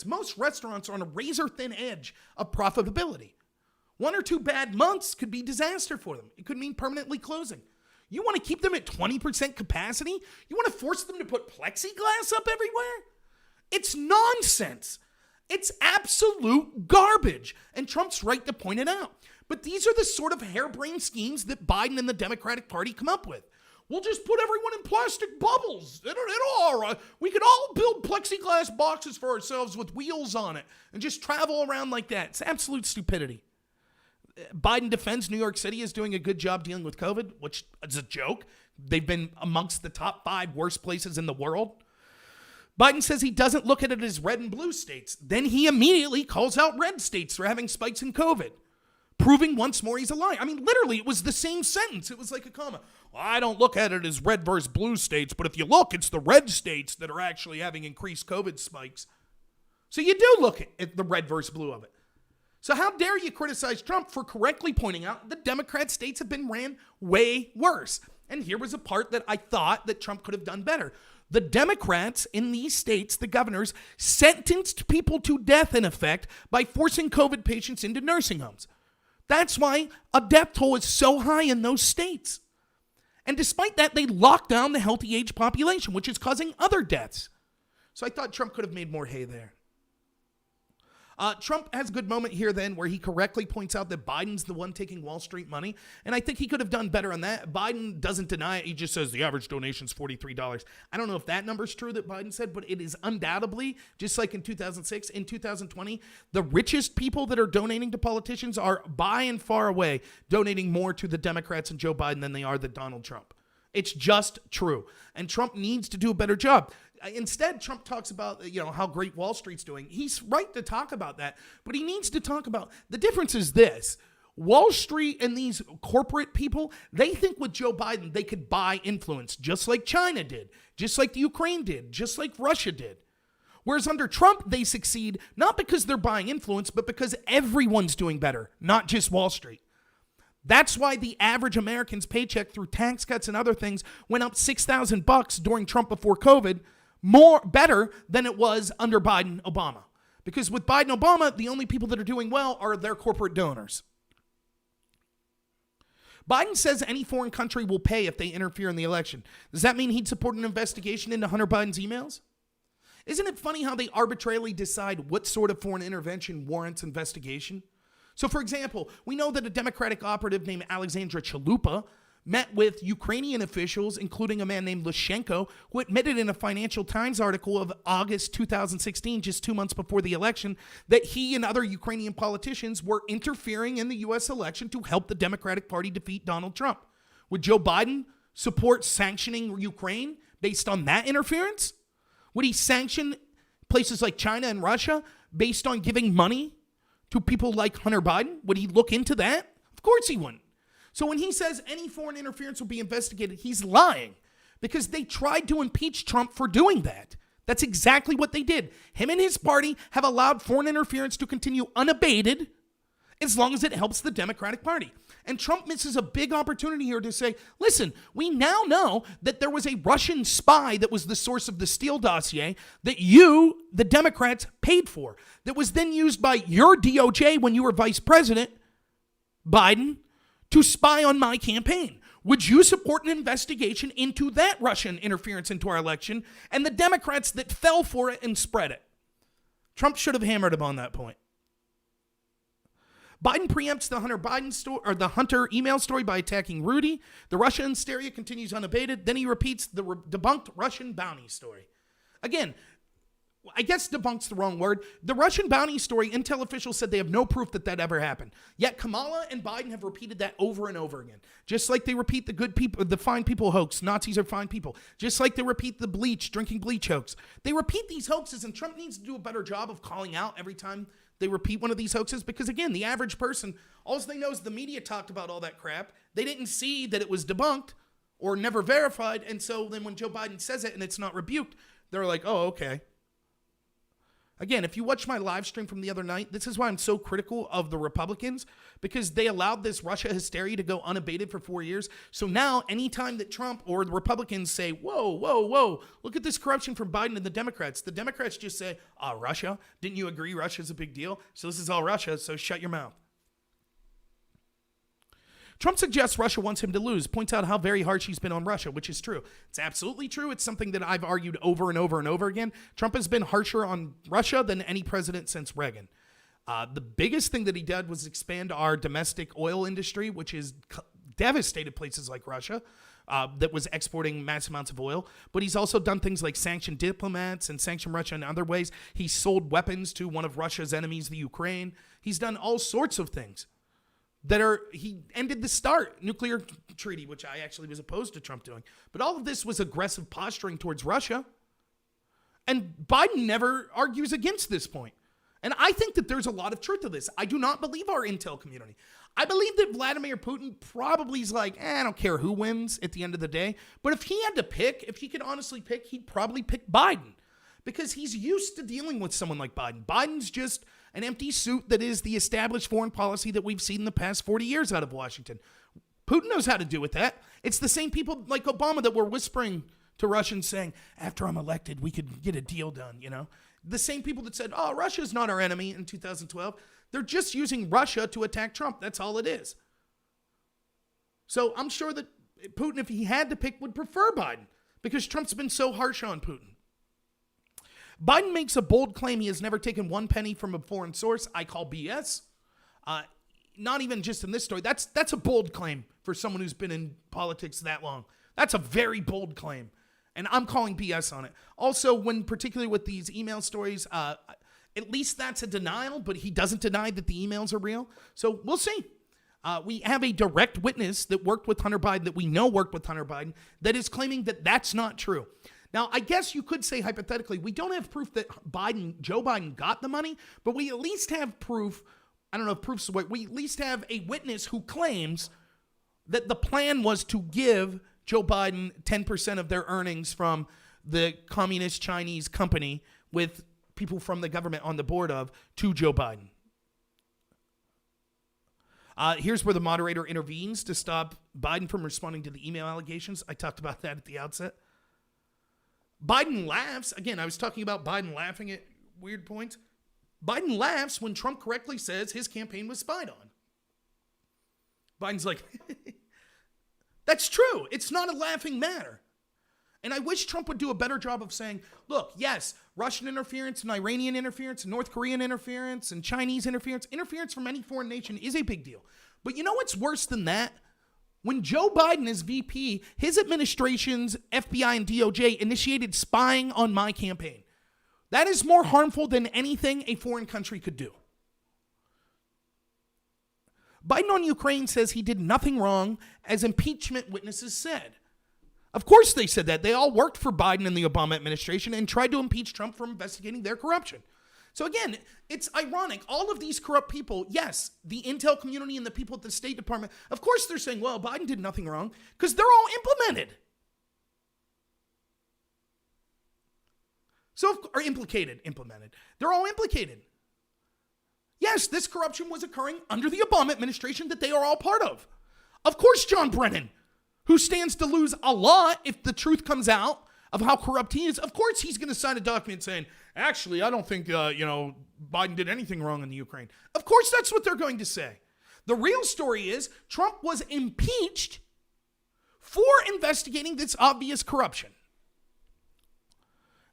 most restaurants are on a razor-thin edge of profitability. 1 or 2 bad months could be disaster for them. It could mean permanently closing. You want to keep them at 20% capacity? You want to force them to put plexiglass up everywhere? It's nonsense. It's absolute garbage. And Trump's right to point it out. But these are the sort of harebrained schemes that Biden and the Democratic Party come up with. We'll just put everyone in plastic bubbles. We could all build plexiglass boxes for ourselves with wheels on it and just travel around like that. It's absolute stupidity. Biden defends New York City as doing a good job dealing with COVID, which is a joke. They've been amongst the top 5 worst places in the world. Biden says he doesn't look at it as red and blue states. Then he immediately calls out red states for having spikes in COVID, proving once more he's a liar. I mean, literally, it was the same sentence. It was like a comma. Well, I don't look at it as red versus blue states, but if you look, it's the red states that are actually having increased COVID spikes. So you do look at the red versus blue of it. So how dare you criticize Trump for correctly pointing out that Democrat states have been ran way worse? And here was a part that I thought that Trump could have done better. The Democrats in these states, the governors, sentenced people to death, in effect, by forcing COVID patients into nursing homes. That's why a death toll is so high in those states. And despite that, they locked down the healthy age population, which is causing other deaths. So I thought Trump could have made more hay there. Trump has a good moment here then where he correctly points out that Biden's the one taking Wall Street money. And I think he could have done better on that. Biden doesn't deny it. He just says the average donation is $43. I don't know if that number's true that Biden said, but it is undoubtedly, just like in 2006, in 2020, the richest people that are donating to politicians are by and far away donating more to the Democrats and Joe Biden than they are to Donald Trump. It's just true. And Trump needs to do a better job. Instead, Trump talks about, how great Wall Street's doing. He's right to talk about that, but he needs to talk about the difference is this. Wall Street and these corporate people, they think with Joe Biden, they could buy influence just like China did, just like the Ukraine did, just like Russia did. Whereas under Trump, they succeed not because they're buying influence, but because everyone's doing better, not just Wall Street. That's why the average American's paycheck through tax cuts and other things went up $6,000 during Trump before COVID, better than it was under Biden, Obama. Because with Biden, Obama, the only people that are doing well are their corporate donors. Biden says any foreign country will pay if they interfere in the election. Does that mean he'd support an investigation into Hunter Biden's emails? Isn't it funny how they arbitrarily decide what sort of foreign intervention warrants investigation? So, for example, we know that a Democratic operative named Alexandra Chalupa met with Ukrainian officials, including a man named Lyshenko, who admitted in a Financial Times article of August 2016, just 2 months before the election, that he and other Ukrainian politicians were interfering in the U.S. election to help the Democratic Party defeat Donald Trump. Would Joe Biden support sanctioning Ukraine based on that interference? Would he sanction places like China and Russia based on giving money to people like Hunter Biden? Would he look into that? Of course he wouldn't. So when he says any foreign interference will be investigated, he's lying because they tried to impeach Trump for doing that. That's exactly what they did. Him and his party have allowed foreign interference to continue unabated as long as it helps the Democratic Party. And Trump misses a big opportunity here to say, listen, we now know that there was a Russian spy that was the source of the Steele dossier that you, the Democrats, paid for, that was then used by your DOJ when you were vice president, Biden, to spy on my campaign. Would you support an investigation into that Russian interference into our election and the Democrats that fell for it and spread it? Trump should have hammered him on that point. Biden preempts the Hunter email story by attacking Rudy. The Russia hysteria continues unabated. Then he repeats the debunked Russian bounty story. Again, I guess debunk's the wrong word. The Russian bounty story, intel officials said they have no proof that ever happened. Yet Kamala and Biden have repeated that over and over again. Just like they repeat the good people, the fine people hoax. Nazis are fine people. Just like they repeat the drinking bleach hoax. They repeat these hoaxes, and Trump needs to do a better job of calling out every time they repeat one of these hoaxes, because again, the average person, all they know is the media talked about all that crap. They didn't see that it was debunked or never verified, and so then when Joe Biden says it and it's not rebuked, they're like, oh, okay. Again, if you watch my live stream from the other night, this is why I'm so critical of the Republicans, because they allowed this Russia hysteria to go unabated for 4 years. So now, anytime that Trump or the Republicans say, whoa, look at this corruption from Biden and the Democrats just say, Russia? Didn't you agree Russia's a big deal? So this is all Russia, so shut your mouth. Trump suggests Russia wants him to lose, points out how very harsh he's been on Russia, which is true. It's absolutely true. It's something that I've argued over and over and over again. Trump has been harsher on Russia than any president since Reagan. The biggest thing that he did was expand our domestic oil industry, which has devastated places like Russia, that was exporting mass amounts of oil. But he's also done things like sanction diplomats and sanction Russia in other ways. He sold weapons to one of Russia's enemies, the Ukraine. He's done all sorts of things. He ended the START nuclear treaty, which I actually was opposed to Trump doing. But all of this was aggressive posturing towards Russia. And Biden never argues against this point. And I think that there's a lot of truth to this. I do not believe our intel community. I believe that Vladimir Putin probably is like, I don't care who wins at the end of the day. But if he had to pick, if he could honestly pick, he'd probably pick Biden. Because he's used to dealing with someone like Biden. Biden's just an empty suit that is the established foreign policy that we've seen in the past 40 years out of Washington. Putin knows how to do with that. It's the same people like Obama that were whispering to Russians saying, after I'm elected, we could get a deal done, The same people that said, Russia's not our enemy in 2012. They're just using Russia to attack Trump. That's all it is. So I'm sure that Putin, if he had to pick, would prefer Biden because Trump's been so harsh on Putin. Biden makes a bold claim he has never taken one penny from a foreign source. I call BS. Not even just in this story. That's a bold claim for someone who's been in politics that long. That's a very bold claim. And I'm calling BS on it. Also, particularly with these email stories, at least that's a denial, but he doesn't deny that the emails are real. So we'll see. We have a direct witness that worked with Hunter Biden, that we know worked with Hunter Biden, that is claiming that that's not true. Now, I guess you could say hypothetically, we don't have proof that Joe Biden got the money, but we at least have proof. I don't know if proof's the way. We at least have a witness who claims that the plan was to give Joe Biden 10% of their earnings from the communist Chinese company with people from the government on the board of to Joe Biden. Here's where the moderator intervenes to stop Biden from responding to the email allegations. I talked about that at the outset. Biden laughs. Again, I was talking about Biden laughing at weird points. Biden laughs when Trump correctly says his campaign was spied on. Biden's like, that's true. It's not a laughing matter. And I wish Trump would do a better job of saying, look, yes, Russian interference and Iranian interference, and North Korean interference and Chinese interference from any foreign nation is a big deal. But you know what's worse than that? When Joe Biden is VP, his administration's FBI and DOJ initiated spying on my campaign. That is more harmful than anything a foreign country could do. Biden on Ukraine says he did nothing wrong, as impeachment witnesses said. Of course they said that. They all worked for Biden and the Obama administration and tried to impeach Trump for investigating their corruption. So again, it's ironic. All of these corrupt people, yes, the intel community and the people at the State Department, of course they're saying, well, Biden did nothing wrong, because they're all implemented. Implemented. They're all implicated. Yes, this corruption was occurring under the Obama administration that they are all part of. Of course, John Brennan, who stands to lose a lot if the truth comes out of how corrupt he is, of course he's going to sign a document saying, actually, I don't think, Biden did anything wrong in the Ukraine. Of course that's what they're going to say. The real story is Trump was impeached for investigating this obvious corruption.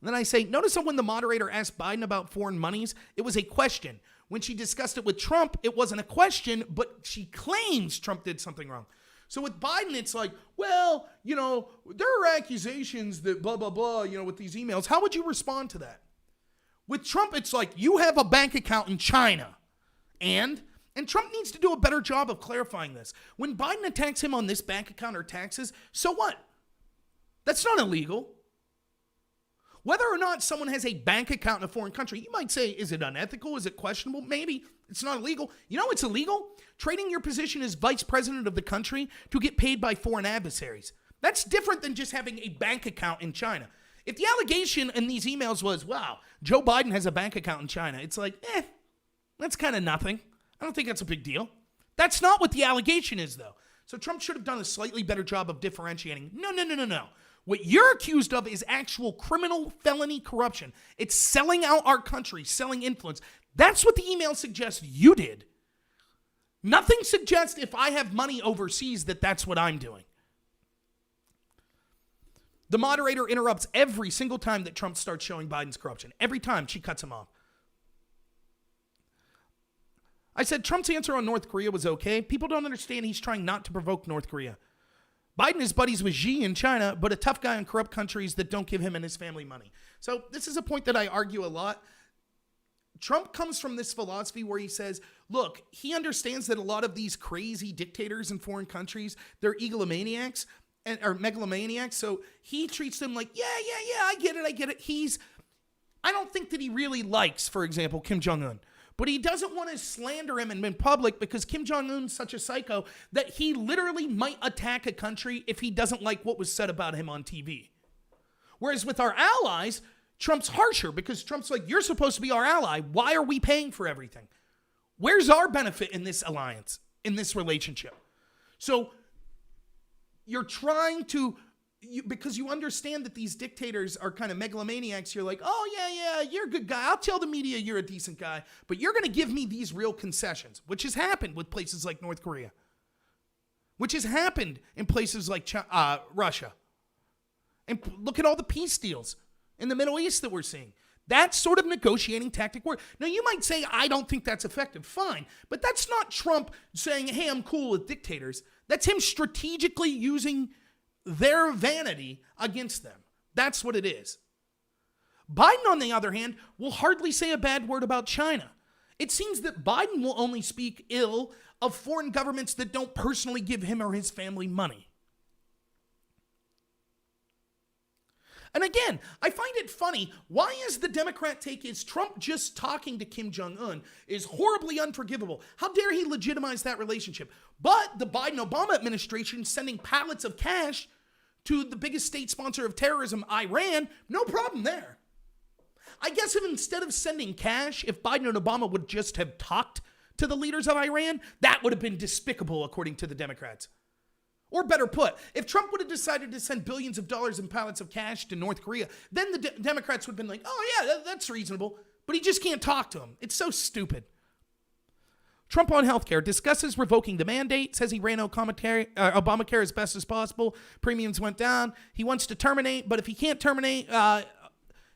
And then I say, notice how when the moderator asked Biden about foreign monies, it was a question. When she discussed it with Trump, it wasn't a question, but she claims Trump did something wrong. So with Biden, it's like, well, there are accusations that blah, blah, blah, with these emails. How would you respond to that? With Trump, it's like, you have a bank account in China. And Trump needs to do a better job of clarifying this. When Biden attacks him on this bank account or taxes, so what? That's not illegal. Whether or not someone has a bank account in a foreign country, you might say, is it unethical? Is it questionable? Maybe. It's not illegal. You know what's illegal? Trading your position as vice president of the country to get paid by foreign adversaries. That's different than just having a bank account in China. If the allegation in these emails was, wow, Joe Biden has a bank account in China, it's like, that's kind of nothing. I don't think that's a big deal. That's not what the allegation is, though. So Trump should have done a slightly better job of differentiating. No. What you're accused of is actual criminal felony corruption. It's selling out our country, selling influence. That's what the email suggests you did. Nothing suggests if I have money overseas that that's what I'm doing. The moderator interrupts every single time that Trump starts showing Biden's corruption. Every time she cuts him off. I said Trump's answer on North Korea was okay. People don't understand he's trying not to provoke North Korea. Biden is buddies with Xi in China, but a tough guy in corrupt countries that don't give him and his family money. So this is a point that I argue a lot. Trump comes from this philosophy where he says, look, he understands that a lot of these crazy dictators in foreign countries, they're egomaniacs or megalomaniacs. So he treats them like, yeah, I get it. I don't think that he really likes, for example, Kim Jong-un. But he doesn't want to slander him in public because Kim Jong-un's such a psycho that he literally might attack a country if he doesn't like what was said about him on TV. Whereas with our allies, Trump's harsher because Trump's like, you're supposed to be our ally. Why are we paying for everything? Where's our benefit in this alliance, in this relationship? So you're trying to, because you understand that these dictators are kind of megalomaniacs, you're like, oh, yeah, you're a good guy. I'll tell the media you're a decent guy, but you're going to give me these real concessions, which has happened with places like North Korea, which has happened in places like Russia. And look at all the peace deals in the Middle East that we're seeing. That sort of negotiating tactic works. Now, you might say, I don't think that's effective. Fine. But that's not Trump saying, hey, I'm cool with dictators. That's him strategically using their vanity against them. That's what it is. Biden, on the other hand, will hardly say a bad word about China. It seems that Biden will only speak ill of foreign governments that don't personally give him or his family money. And again, I find it funny. Why is the Democrat take is Trump just talking to Kim Jong-un is horribly unforgivable? How dare he legitimize that relationship? But the Biden-Obama administration sending pallets of cash to the biggest state sponsor of terrorism, Iran, no problem there. I guess if instead of sending cash, if Biden and Obama would just have talked to the leaders of Iran, that would have been despicable, according to the Democrats. Or better put, if Trump would have decided to send billions of dollars in pallets of cash to North Korea, then the Democrats would have been like, oh yeah, that's reasonable. But he just can't talk to him. It's so stupid. Trump on healthcare discusses revoking the mandate, says he ran Obamacare as best as possible. Premiums went down. He wants to terminate, but if he can't terminate,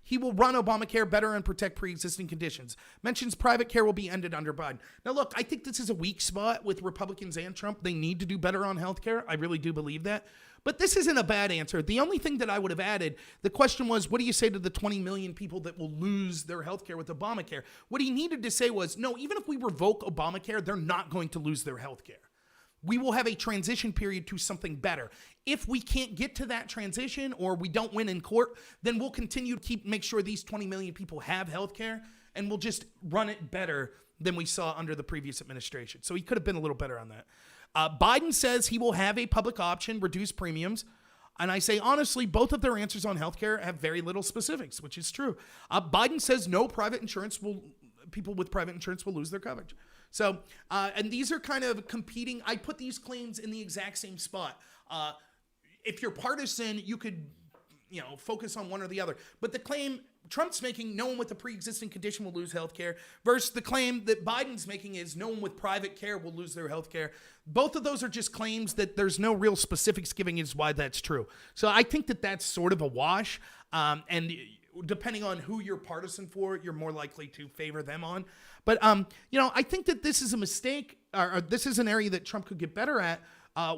he will run Obamacare better and protect pre-existing conditions. Mentions private care will be ended under Biden. Now, look, I think this is a weak spot with Republicans and Trump. They need to do better on healthcare. I really do believe that. But this isn't a bad answer. The only thing that I would have added, the question was, what do you say to the 20 million people that will lose their healthcare with Obamacare? What he needed to say was, no, even if we revoke Obamacare, they're not going to lose their healthcare. We will have a transition period to something better. If we can't get to that transition or we don't win in court, then we'll continue to make sure these 20 million people have health care, and we'll just run it better than we saw under the previous administration. So he could have been a little better on that. Biden says he will have a public option, reduce premiums. And I say, honestly, both of their answers on healthcare have very little specifics, which is true. Biden says no private insurance people with private insurance will lose their coverage. So, and these are kind of competing. I put these claims in the exact same spot. If you're partisan, you could, focus on one or the other. But the claim Trump's making, no one with a pre-existing condition will lose health care, versus the claim that Biden's making is no one with private care will lose their health care. Both of those are just claims that there's no real specifics giving is why that's true. So I think that that's sort of a wash. And depending on who you're partisan for, you're more likely to favor them on. But, I think that this is a mistake, or this is an area that Trump could get better at.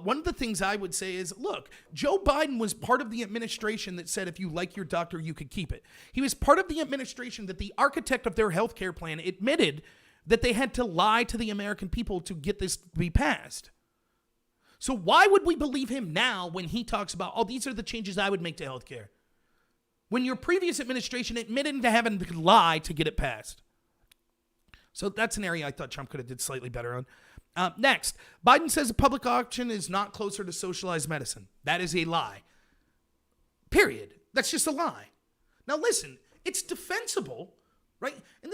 One of the things I would say is, look, Joe Biden was part of the administration that said if you like your doctor, you could keep it. He was part of the administration that the architect of their health care plan admitted that they had to lie to the American people to get this to be passed. So why would we believe him now when he talks about, these are the changes I would make to health care? When your previous administration admitted to having to lie to get it passed. So that's an area I thought Trump could have did slightly better on. Next, Biden says a public option is not closer to socialized medicine. That is a lie. Period. That's just a lie. Now listen, it's defensible, right? And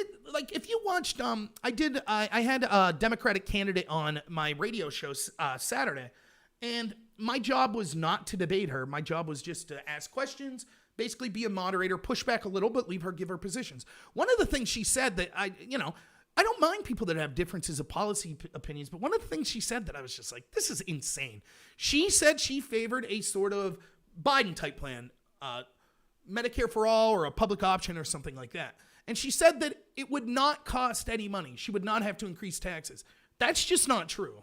if you watched, I had a Democratic candidate on my radio show Saturday, and my job was not to debate her. My job was just to ask questions, basically be a moderator, push back a little, but leave her give her positions. One of the things she said that I don't mind people that have differences of policy opinions, but one of the things she said that I was just like, this is insane. She said she favored a sort of Biden-type plan, Medicare for all or a public option or something like that. And she said that it would not cost any money. She would not have to increase taxes. That's just not true.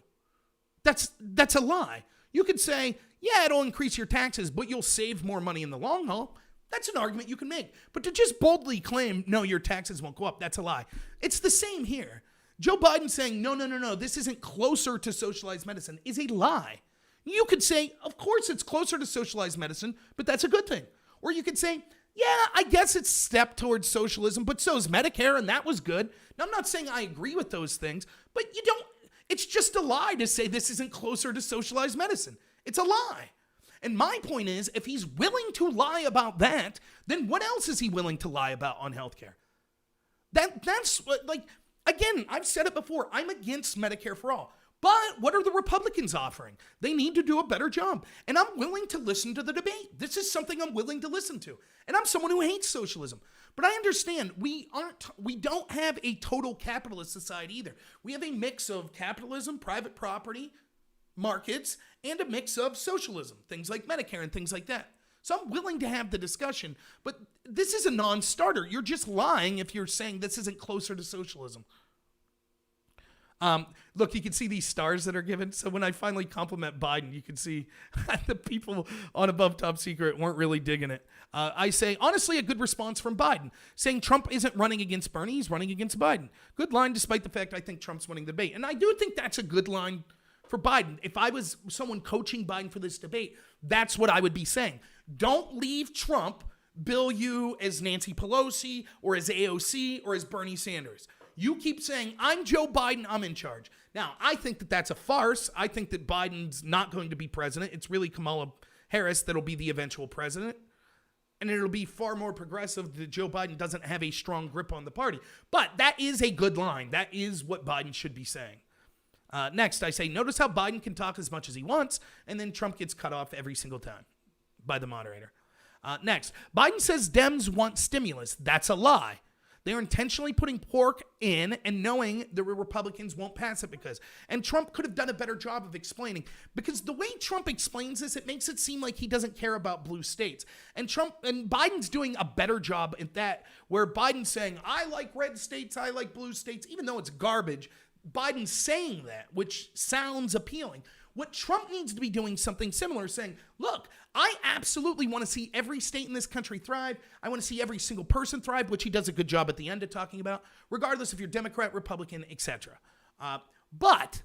That's a lie. You could say, yeah, it'll increase your taxes, but you'll save more money in the long haul. That's an argument you can make. But to just boldly claim, no, your taxes won't go up, that's a lie. It's the same here. Joe Biden saying, no, this isn't closer to socialized medicine is a lie. You could say, of course it's closer to socialized medicine, but that's a good thing. Or you could say, yeah, I guess it's a step towards socialism, but so is Medicare, and that was good. Now, I'm not saying I agree with those things, but it's just a lie to say this isn't closer to socialized medicine. It's a lie. And my point is, if he's willing to lie about that, then what else is he willing to lie about on healthcare? That's again, I've said it before, I'm against Medicare for all. But what are the Republicans offering? They need to do a better job. And I'm willing to listen to the debate. This is something I'm willing to listen to. And I'm someone who hates socialism. But I understand we don't have a total capitalist society either. We have a mix of capitalism, private property, markets, and a mix of socialism, things like Medicare and things like that. So I'm willing to have the discussion, but this is a non-starter. You're just lying if you're saying this isn't closer to socialism. Look, you can see these stars that are given. So when I finally compliment Biden, you can see the people on Above Top Secret weren't really digging it. I say, honestly, a good response from Biden, saying Trump isn't running against Bernie, he's running against Biden. Good line, despite the fact I think Trump's winning the debate. And I do think that's a good line for Biden. If I was someone coaching Biden for this debate, that's what I would be saying. Don't leave Trump bill you as Nancy Pelosi or as AOC or as Bernie Sanders. You keep saying, I'm Joe Biden, I'm in charge. Now, I think that that's a farce. I think that Biden's not going to be president. It's really Kamala Harris that'll be the eventual president. And it'll be far more progressive that Joe Biden doesn't have a strong grip on the party. But that is a good line. That is what Biden should be saying. Next, I say, notice how Biden can talk as much as he wants, and then Trump gets cut off every single time by the moderator. Next, Biden says Dems want stimulus. That's a lie. They're intentionally putting pork in and knowing the Republicans won't pass it because. And Trump could have done a better job of explaining. Because the way Trump explains this, it makes it seem like he doesn't care about blue states. And Biden's doing a better job at that, where Biden's saying, I like red states, I like blue states, even though it's garbage. Biden's saying that, which sounds appealing. What Trump needs to be doing something similar, saying, look, I absolutely want to see every state in this country thrive. I want to see every single person thrive, which he does a good job at the end of talking about, regardless if you're Democrat, Republican, etc. But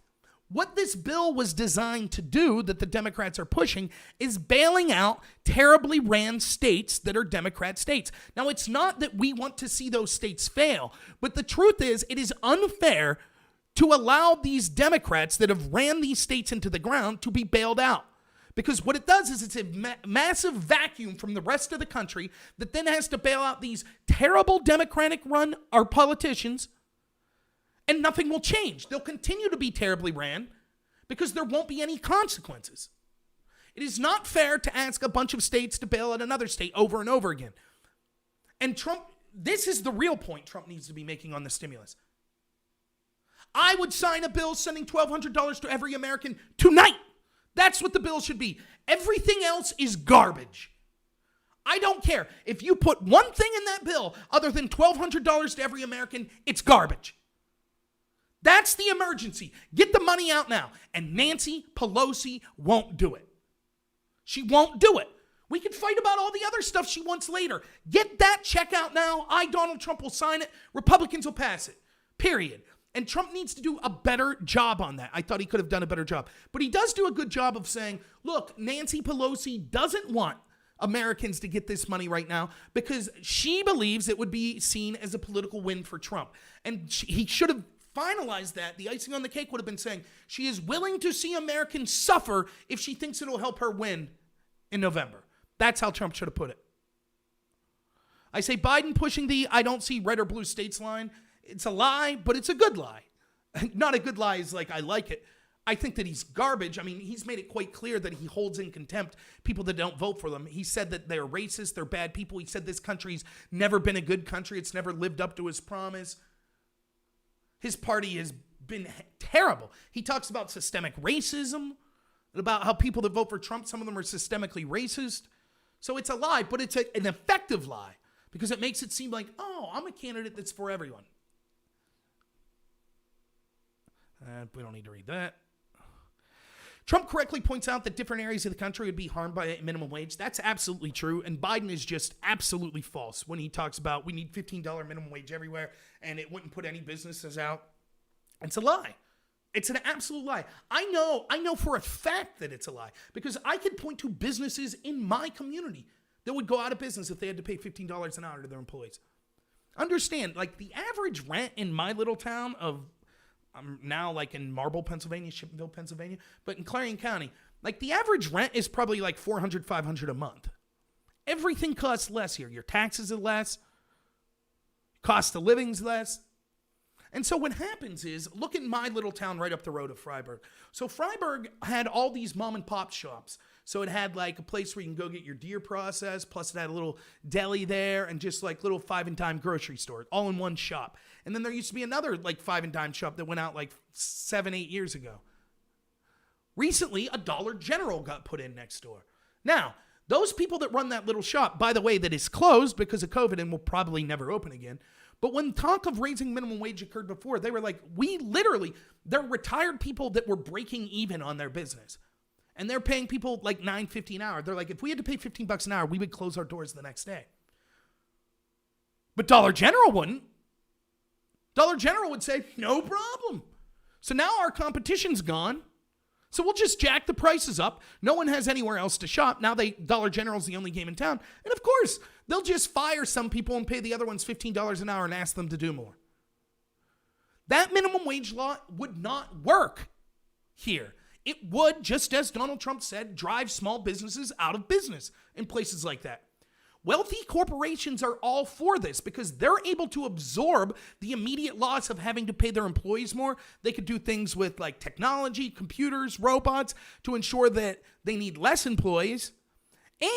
what this bill was designed to do that the Democrats are pushing is bailing out terribly ran states that are Democrat states. Now, it's not that we want to see those states fail, but the truth is it is unfair to allow these Democrats that have ran these states into the ground to be bailed out. Because what it does is it's a massive vacuum from the rest of the country that then has to bail out these terrible Democratic-run our politicians, and nothing will change. They'll continue to be terribly ran because there won't be any consequences. It is not fair to ask a bunch of states to bail out another state over and over again. And Trump, this is the real point Trump needs to be making on the stimulus. I would sign a bill sending $1,200 to every American tonight. That's what the bill should be. Everything else is garbage. I don't care. If you put one thing in that bill other than $1,200 to every American, it's garbage. That's the emergency. Get the money out now. And Nancy Pelosi won't do it. She won't do it. We can fight about all the other stuff she wants later. Get that check out now. Donald Trump, will sign it. Republicans will pass it. Period. And Trump needs to do a better job on that. I thought he could have done a better job. But he does do a good job of saying, look, Nancy Pelosi doesn't want Americans to get this money right now because she believes it would be seen as a political win for Trump. And he should have finalized that. The icing on the cake would have been saying she is willing to see Americans suffer if she thinks it'll help her win in November. That's how Trump should have put it. I say Biden pushing the I don't see red or blue states line. It's a lie, but it's a good lie. Not a good lie is like, I like it. I think that he's garbage. I mean, he's made it quite clear that he holds in contempt people that don't vote for them. He said that they're racist, they're bad people. He said this country's never been a good country. It's never lived up to his promise. His party has been terrible. He talks about systemic racism, about how people that vote for Trump, some of them are systemically racist. So it's a lie, but it's an effective lie because it makes it seem like, oh, I'm a candidate that's for everyone. We don't need to read that. Trump correctly points out that different areas of the country would be harmed by a minimum wage. That's absolutely true. And Biden is just absolutely false when he talks about we need $15 minimum wage everywhere and it wouldn't put any businesses out. It's a lie. It's an absolute lie. I know for a fact that it's a lie because I could point to businesses in my community that would go out of business if they had to pay $15 an hour to their employees. Understand, like the average rent in my little town of I'm now like in Marble, Pennsylvania, Shippenville, Pennsylvania, but in Clarion County, like the average rent is probably like $400, $500 a month. Everything costs less here. Your taxes are less. Cost of living's less. And so what happens is, look at my little town right up the road of Freiburg. So Freiburg had all these mom and pop shops. So it had like a place where you can go get your deer processed, plus it had a little deli there and just like little 5 and dime grocery stores, all in one shop. And then there used to be another like 5 and dime shop that went out like 7-8 years ago. Recently, a Dollar General got put in next door. Now, Those people that run that little shop, by the way, that is closed because of COVID and will probably never open again. But when talk of raising minimum wage occurred before, they were like, they're retired people that were breaking even on their business. And they're paying people like $9.50 an hour. They're like, if we had to pay $15 an hour, we would close our doors the next day. But Dollar General wouldn't. Dollar General would say, no problem. So now our competition's gone. So we'll just jack the prices up. No one has anywhere else to shop. Now Dollar General's the only game in town. And of course, they'll just fire some people and pay the other ones $15 an hour and ask them to do more. That minimum wage law would not work here. It would, just as Donald Trump said, drive small businesses out of business in places like that. Wealthy corporations are all for this because they're able to absorb the immediate loss of having to pay their employees more. They could do things with like technology, computers, robots to ensure that they need less employees.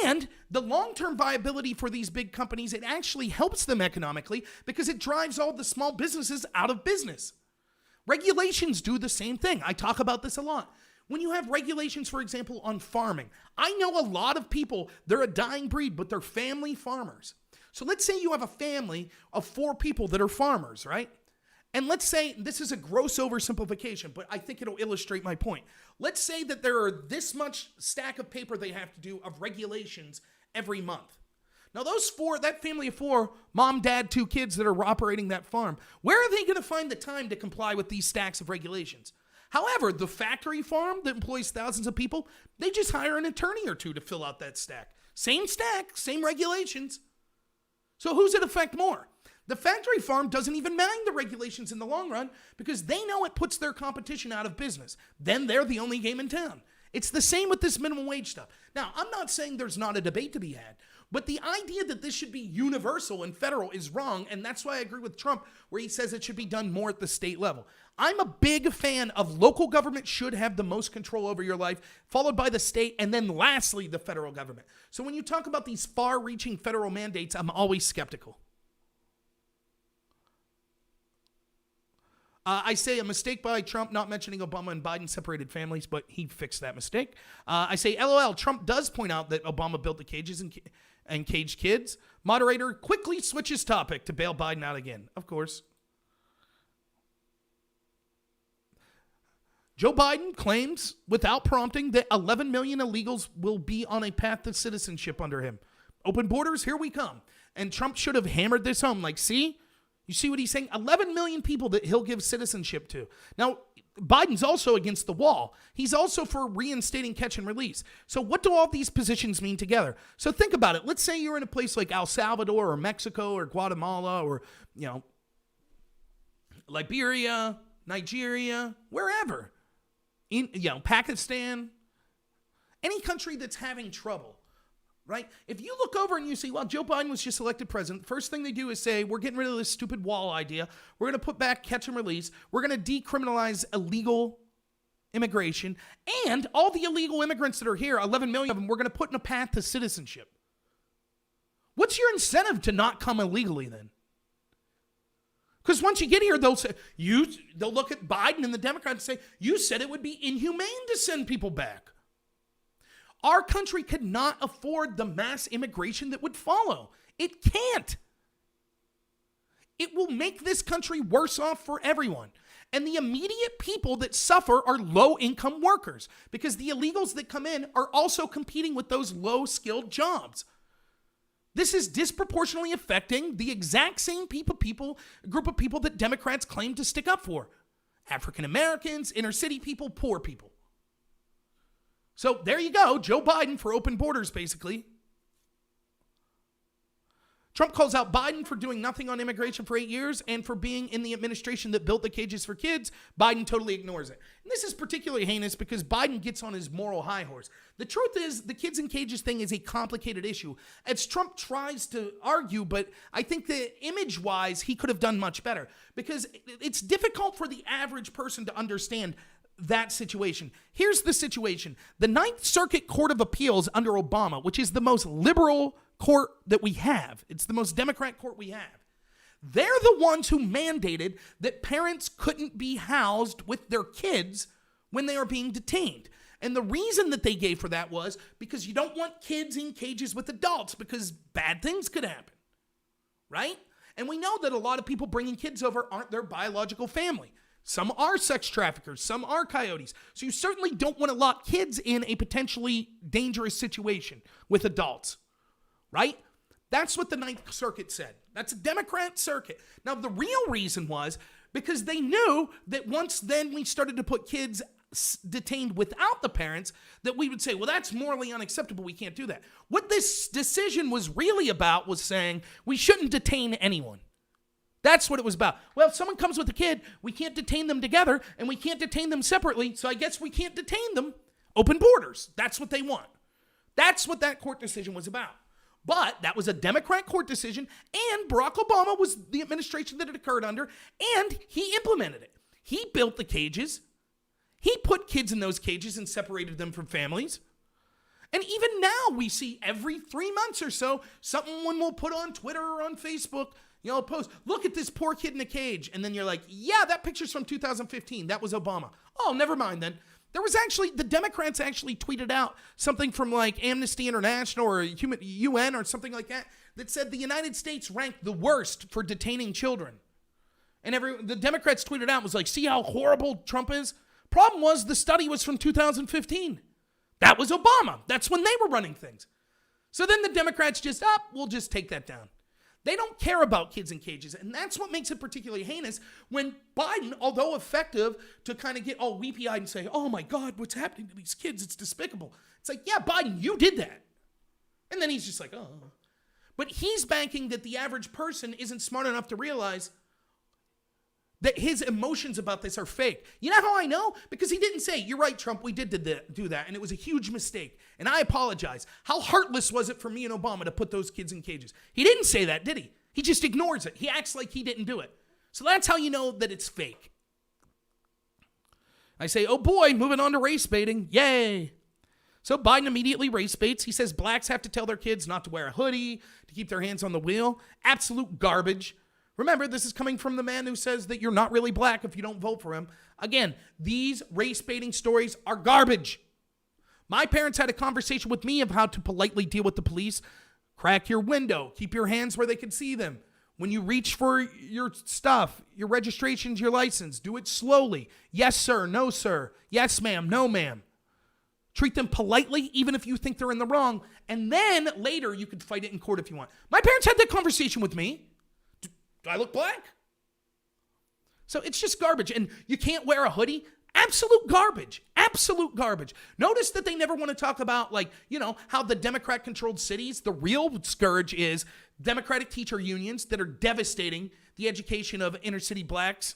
And the long-term viability for these big companies, it actually helps them economically because it drives all the small businesses out of business. Regulations do the same thing. I talk about this a lot. When you have regulations, for example, on farming, I know a lot of people, they're a dying breed, but they're family farmers. So let's say you have a family of 4 people that are farmers, right? And let's say, this is a gross oversimplification, but I think it'll illustrate my point. Let's say that there are this much stack of paper they have to do of regulations every month. Now that family of 4, mom, dad, 2 kids that are operating that farm, where are they going to find the time to comply with these stacks of regulations? However, the factory farm that employs thousands of people, they just hire an attorney or 2 to fill out that stack. Same stack, same regulations. So who's it affect more? The factory farm doesn't even mind the regulations in the long run because they know it puts their competition out of business. Then they're the only game in town. It's the same with this minimum wage stuff. Now, I'm not saying there's not a debate to be had, but the idea that this should be universal and federal is wrong, and that's why I agree with Trump where he says it should be done more at the state level. I'm a big fan of local government should have the most control over your life, followed by the state, and then lastly, the federal government. So when you talk about these far-reaching federal mandates, I'm always skeptical. I say a mistake by Trump not mentioning Obama and Biden separated families, but he fixed that mistake. I say, LOL, Trump does point out that Obama built the cages and caged kids. Moderator quickly switches topic to bail Biden out again. Of course. Joe Biden claims, without prompting, that 11 million illegals will be on a path to citizenship under him. Open borders, here we come. And Trump should have hammered this home. Like, see? You see what he's saying? 11 million people that he'll give citizenship to. Now, Biden's also against the wall. He's also for reinstating catch and release. So what do all these positions mean together? So think about it. Let's say you're in a place like El Salvador or Mexico or Guatemala or, Liberia, Nigeria, wherever. Pakistan, any country that's having trouble. Right? If you look over and you see, well, Joe Biden was just elected president, first thing they do is say, we're getting rid of this stupid wall idea. We're going to put back catch and release. We're going to decriminalize illegal immigration. And all the illegal immigrants that are here, 11 million of them, we're going to put in a path to citizenship. What's your incentive to not come illegally then? Because once you get here, they'll look at Biden and the Democrats and say, you said it would be inhumane to send people back. Our country could not afford the mass immigration that would follow. It can't. It will make this country worse off for everyone. And the immediate people that suffer are low-income workers because the illegals that come in are also competing with those low-skilled jobs. This is disproportionately affecting the exact same group of people that Democrats claim to stick up for. African Americans, inner city people, poor people. So there you go, Joe Biden for open borders, basically. Trump calls out Biden for doing nothing on immigration for 8 years and for being in the administration that built the cages for kids. Biden totally ignores it. And this is particularly heinous because Biden gets on his moral high horse. The truth is the kids in cages thing is a complicated issue, as Trump tries to argue, but I think that image-wise, he could have done much better because it's difficult for the average person to understand that situation. Here's the situation. The Ninth Circuit Court of Appeals under Obama, which is the most liberal court that we have, it's the most Democrat court we have, they're the ones who mandated that parents couldn't be housed with their kids when they are being detained. And the reason that they gave for that was because you don't want kids in cages with adults because bad things could happen, right? And we know that a lot of people bringing kids over aren't their biological family. Some are sex traffickers, some are coyotes. So you certainly don't want to lock kids in a potentially dangerous situation with adults, right? That's what the Ninth Circuit said. That's a Democrat circuit. Now, the real reason was because they knew that once then we started to put kids detained without the parents, that we would say, well, that's morally unacceptable. We can't do that. What this decision was really about was saying we shouldn't detain anyone. That's what it was about. Well, if someone comes with a kid, we can't detain them together and we can't detain them separately. So I guess we can't detain them. Open borders. That's what they want. That's what that court decision was about. But that was a Democrat court decision, and Barack Obama was the administration that it occurred under, and he implemented it. He built the cages. He put kids in those cages and separated them from families. And even now we see every 3 months or so, someone will put on Twitter or on Facebook, a post, look at this poor kid in a cage. And then you're like, yeah, that picture's from 2015. That was Obama. Oh, never mind then. There was actually, the Democrats actually tweeted out something from like Amnesty International or UN or something like that said the United States ranked the worst for detaining children. And the Democrats tweeted out, was like, see how horrible Trump is? Problem was the study was from 2015. That was Obama. That's when they were running things. So then the Democrats just, we'll just take that down. They don't care about kids in cages. And that's what makes it particularly heinous when Biden, although effective to kind of get all weepy-eyed and say, oh my God, what's happening to these kids? It's despicable. It's like, yeah, Biden, you did that. And then he's just like, oh. But he's banking that the average person isn't smart enough to realize that his emotions about this are fake. You know how I know? Because he didn't say, you're right, Trump, we did do that, and it was a huge mistake, and I apologize. How heartless was it for me and Obama to put those kids in cages? He didn't say that, did he? He just ignores it. He acts like he didn't do it. So that's how you know that it's fake. I say, oh boy, moving on to race baiting. Yay. So Biden immediately race baits. He says blacks have to tell their kids not to wear a hoodie, to keep their hands on the wheel. Absolute garbage. Remember, this is coming from the man who says that you're not really black if you don't vote for him. Again, these race-baiting stories are garbage. My parents had a conversation with me of how to politely deal with the police. Crack your window. Keep your hands where they can see them. When you reach for your stuff, your registrations, your license, do it slowly. Yes, sir. No, sir. Yes, ma'am. No, ma'am. Treat them politely, even if you think they're in the wrong. And then later, you can fight it in court if you want. My parents had that conversation with me. Do I look black? So it's just garbage. And you can't wear a hoodie? Absolute garbage. Absolute garbage. Notice that they never want to talk about, how the Democrat-controlled cities, the real scourge is Democratic teacher unions that are devastating the education of inner-city blacks,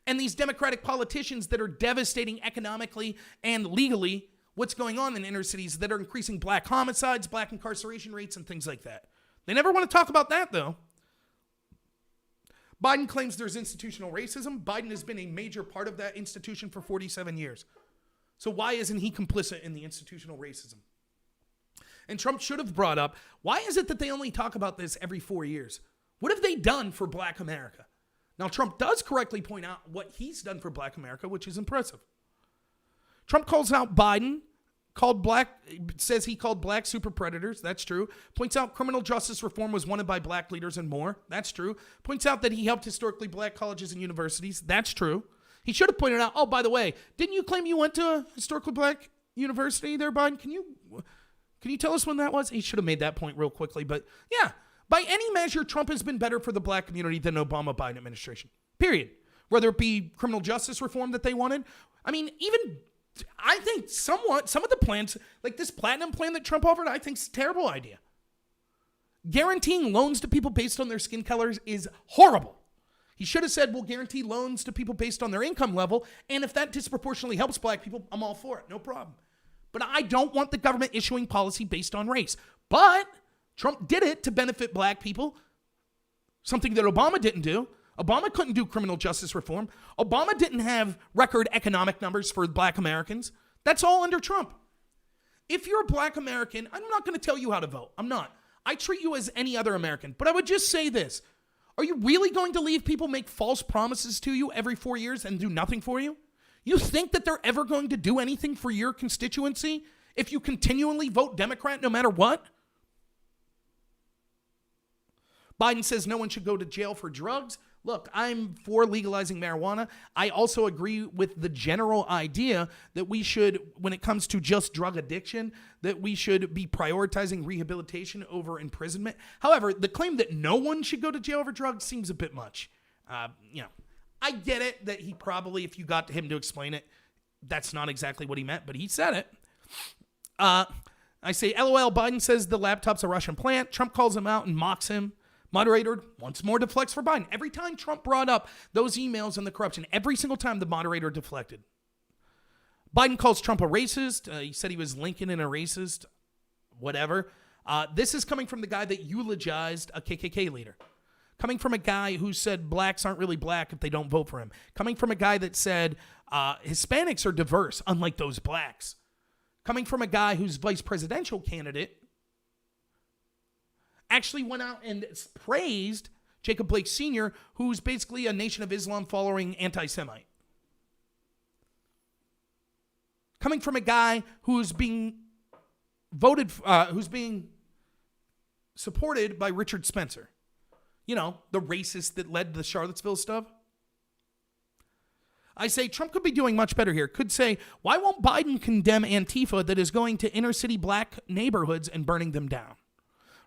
and these Democratic politicians that are devastating economically and legally what's going on in inner cities that are increasing black homicides, black incarceration rates, and things like that. They never want to talk about that, though. Biden claims there's institutional racism. Biden has been a major part of that institution for 47 years. So why isn't he complicit in the institutional racism? And Trump should have brought up, why is it that they only talk about this every 4 years? What have they done for black America? Now, Trump does correctly point out what he's done for black America, which is impressive. Trump calls out Biden, says he called black super predators. That's true. Points out criminal justice reform was wanted by black leaders and more. That's true. Points out that he helped historically black colleges and universities. That's true. He should have pointed out, oh, by the way, didn't you claim you went to a historically black university there, Biden? Can you tell us when that was? He should have made that point real quickly. But yeah, by any measure, Trump has been better for the black community than Obama-Biden administration. Period. Whether it be criminal justice reform that they wanted. I mean, even I think some of the plans, like this platinum plan that Trump offered, I think is a terrible idea. Guaranteeing loans to people based on their skin colors is horrible. He should have said, we'll guarantee loans to people based on their income level, and if that disproportionately helps black people, I'm all for it, no problem. But I don't want the government issuing policy based on race. But Trump did it to benefit black people, something that Obama didn't do. Obama couldn't do criminal justice reform. Obama didn't have record economic numbers for black Americans. That's all under Trump. If you're a black American, I'm not going to tell you how to vote. I'm not. I treat you as any other American. But I would just say this. Are you really going to leave people make false promises to you every 4 years and do nothing for you? You think that they're ever going to do anything for your constituency if you continually vote Democrat no matter what? Biden says no one should go to jail for drugs. Look, I'm for legalizing marijuana. I also agree with the general idea that we should, when it comes to just drug addiction, that we should be prioritizing rehabilitation over imprisonment. However, the claim that no one should go to jail for drugs seems a bit much. I get it that he probably, if you got to him to explain it, that's not exactly what he meant, but he said it. I say, LOL, Biden says the laptop's a Russian plant. Trump calls him out and mocks him. Moderator once more deflects for Biden. Every time Trump brought up those emails and the corruption, every single time the moderator deflected. Biden calls Trump a racist. He said he was Lincoln and a racist. Whatever. This is coming from the guy that eulogized a KKK leader. Coming from a guy who said blacks aren't really black if they don't vote for him. Coming from a guy that said Hispanics are diverse, unlike those blacks. Coming from a guy whose vice presidential candidate actually went out and praised Jacob Blake Sr., who's basically a Nation of Islam following anti-Semite. Coming from a guy who's being who's being supported by Richard Spencer. You know, the racist that led the Charlottesville stuff. I say Trump could be doing much better here. Could say, why won't Biden condemn Antifa that is going to inner city black neighborhoods and burning them down?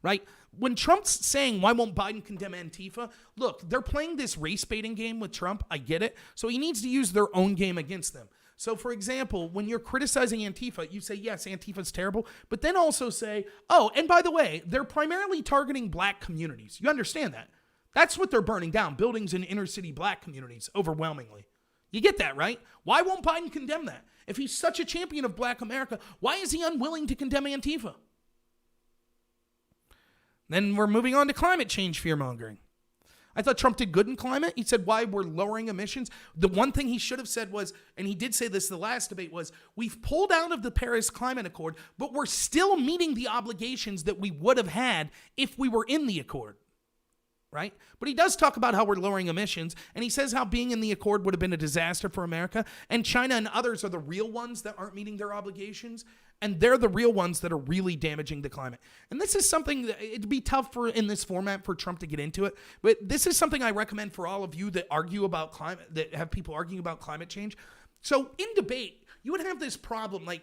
Right? When Trump's saying, why won't Biden condemn Antifa? Look, they're playing this race baiting game with Trump. I get it. So he needs to use their own game against them. So, for example, when you're criticizing Antifa, you say, yes, Antifa's terrible, but then also say, oh, and by the way, they're primarily targeting black communities. You understand that? That's what they're burning down, buildings in inner city black communities, overwhelmingly. You get that, right? Why won't Biden condemn that? If he's such a champion of black America, why is he unwilling to condemn Antifa? Then we're moving on to climate change fear-mongering. I thought Trump did good in climate. He said why we're lowering emissions. The one thing he should have said was, and he did say this the last debate, was we've pulled out of the Paris Climate Accord, but we're still meeting the obligations that we would have had if we were in the accord. Right? But he does talk about how we're lowering emissions, and he says how being in the accord would have been a disaster for America, and China and others are the real ones that aren't meeting their obligations, and they're the real ones that are really damaging the climate. And this is something that it'd be tough for in this format for Trump to get into it, but this is something I recommend for all of you that argue about climate, that have people arguing about climate change. So in debate, you would have this problem, like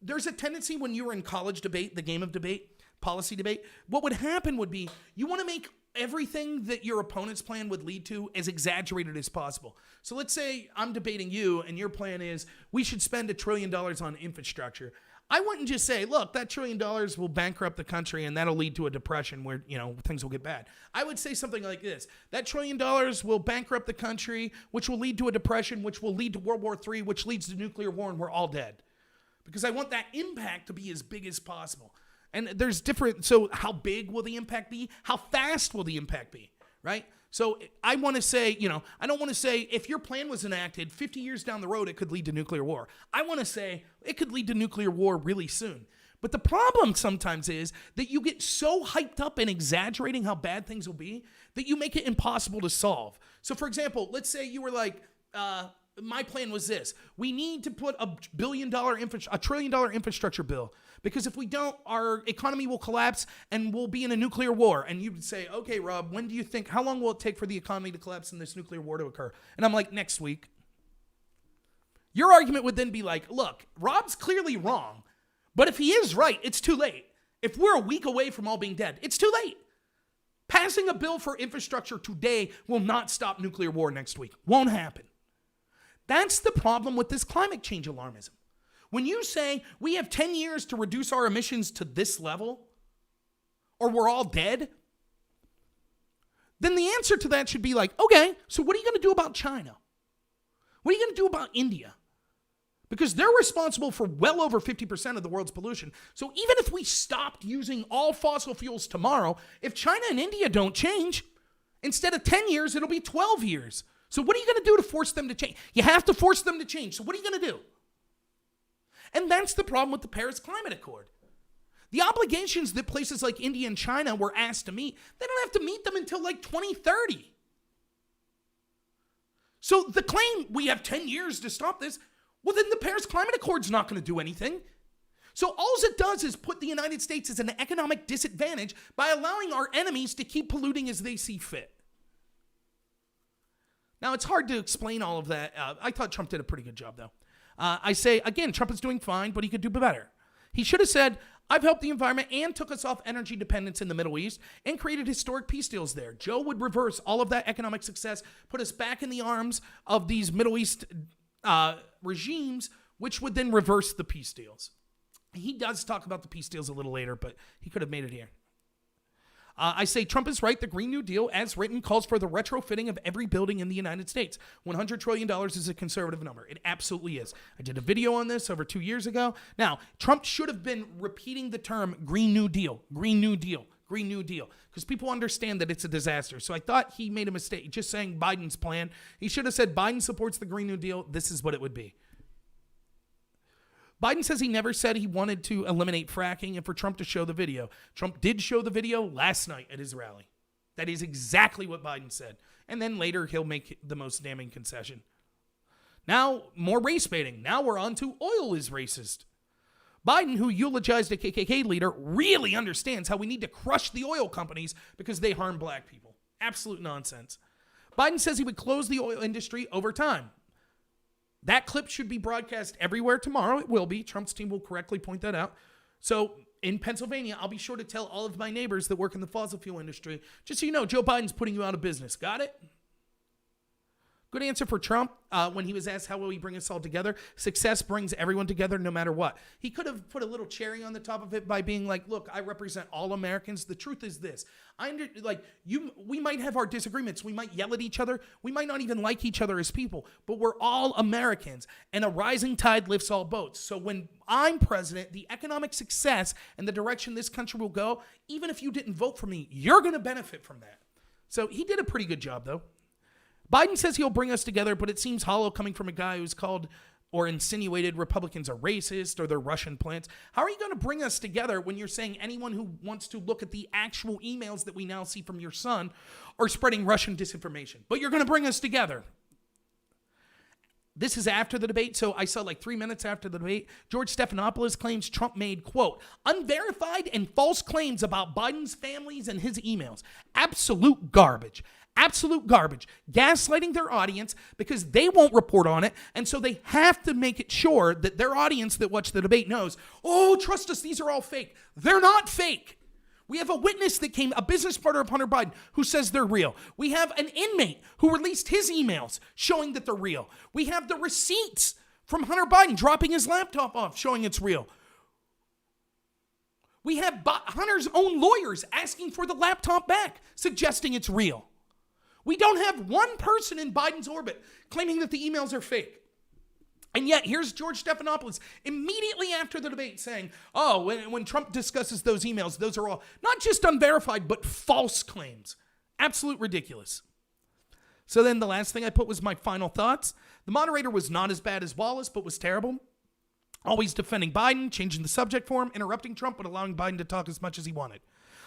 there's a tendency when you were in college debate, the game of debate, policy debate, what would happen would be you want to make everything that your opponent's plan would lead to as exaggerated as possible. So let's say I'm debating you and your plan is we should spend $1 trillion on infrastructure. I wouldn't just say, look, that $1 trillion will bankrupt the country and that'll lead to a depression where, things will get bad. I would say something like this. That $1 trillion will bankrupt the country, which will lead to a depression, which will lead to World War III, which leads to nuclear war, and we're all dead. Because I want that impact to be as big as possible. And there's different, so how big will the impact be? How fast will the impact be, right? So I want to say, I don't want to say if your plan was enacted 50 years down the road, it could lead to nuclear war. I want to say it could lead to nuclear war really soon. But the problem sometimes is that you get so hyped up in exaggerating how bad things will be that you make it impossible to solve. So for example, let's say you were like, my plan was this. We need to put $1 trillion infrastructure bill. Because if we don't, our economy will collapse and we'll be in a nuclear war. And you would say, okay, Rob, how long will it take for the economy to collapse and this nuclear war to occur? And I'm like, next week. Your argument would then be like, look, Rob's clearly wrong. But if he is right, it's too late. If we're a week away from all being dead, it's too late. Passing a bill for infrastructure today will not stop nuclear war next week. Won't happen. That's the problem with this climate change alarmism. When you say we have 10 years to reduce our emissions to this level, or we're all dead, then the answer to that should be like, okay, so what are you going to do about China? What are you going to do about India? Because they're responsible for well over 50% of the world's pollution. So even if we stopped using all fossil fuels tomorrow, if China and India don't change, instead of 10 years, it'll be 12 years. So what are you going to do to force them to change? You have to force them to change. So what are you going to do? And that's the problem with the Paris Climate Accord. The obligations that places like India and China were asked to meet, they don't have to meet them until like 2030. So the claim, we have 10 years to stop this, well, then the Paris Climate Accord's not going to do anything. So all it does is put the United States at an economic disadvantage by allowing our enemies to keep polluting as they see fit. Now, it's hard to explain all of that. I thought Trump did a pretty good job, though. I say, again, Trump is doing fine, but he could do better. He should have said, I've helped the environment and took us off energy dependence in the Middle East and created historic peace deals there. Joe would reverse all of that economic success, put us back in the arms of these Middle East regimes, which would then reverse the peace deals. He does talk about the peace deals a little later, but he could have made it here. I say Trump is right. The Green New Deal, as written, calls for the retrofitting of every building in the United States. $100 trillion is a conservative number. It absolutely is. I did a video on this over 2 years ago. Now, Trump should have been repeating the term Green New Deal, Green New Deal, Green New Deal, because people understand that it's a disaster. So I thought he made a mistake just saying Biden's plan. He should have said Biden supports the Green New Deal. This is what it would be. Biden says he never said he wanted to eliminate fracking and for Trump to show the video. Trump did show the video last night at his rally. That is exactly what Biden said. And then later he'll make the most damning concession. Now, more race baiting. Now we're on to oil is racist. Biden, who eulogized a KKK leader, really understands how we need to crush the oil companies because they harm black people. Absolute nonsense. Biden says he would close the oil industry over time. That clip should be broadcast everywhere tomorrow. It will be. Trump's team will correctly point that out. So in Pennsylvania, I'll be sure to tell all of my neighbors that work in the fossil fuel industry, just so you know, Joe Biden's putting you out of business. Got it? Good answer for Trump when he was asked how will he bring us all together. Success brings everyone together no matter what. He could have put a little cherry on the top of it by being like, look, I represent all Americans. The truth is this. We might have our disagreements. We might yell at each other. We might not even like each other as people, but we're all Americans, and a rising tide lifts all boats. So when I'm president, the economic success and the direction this country will go, even if you didn't vote for me, you're going to benefit from that. So he did a pretty good job, though. Biden says he'll bring us together, but it seems hollow coming from a guy who's called or insinuated Republicans are racist or they're Russian plants. How are you going to bring us together when you're saying anyone who wants to look at the actual emails that we now see from your son are spreading Russian disinformation? But you're going to bring us together. This is after the debate, so I saw like 3 minutes after the debate, George Stephanopoulos claims Trump made, quote, unverified and false claims about Biden's families and his emails. Absolute garbage. Absolute garbage. Gaslighting their audience because they won't report on it, and so they have to make it sure that their audience that watched the debate knows, oh, trust us, these are all fake. They're not fake. We have a witness that came, a business partner of Hunter Biden, who says they're real. We have an inmate who released his emails showing that they're real. We have the receipts from Hunter Biden dropping his laptop off showing it's real. We have Hunter's own lawyers asking for the laptop back, suggesting it's real. We don't have one person in Biden's orbit claiming that the emails are fake. And yet, here's George Stephanopoulos immediately after the debate saying, oh, when Trump discusses those emails, those are all not just unverified, but false claims. Absolute ridiculous. So then the last thing I put was my final thoughts. The moderator was not as bad as Wallace, but was terrible. Always defending Biden, changing the subject for him, interrupting Trump, but allowing Biden to talk as much as he wanted.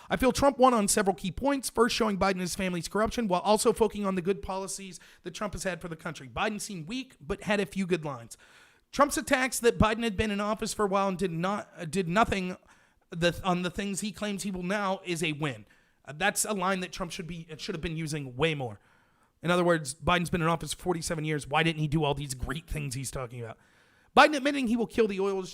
I feel Trump won on several key points. First, showing Biden and his family's corruption, while also focusing on the good policies that Trump has had for the country. Biden seemed weak, but had a few good lines. Trump's attacks that Biden had been in office for a while and did nothing on the things he claims he will now is a win. That's a line that Trump should have been using way more. In other words, Biden's been in office for 47 years. Why didn't he do all these great things he's talking about? Biden admitting he will kill the oil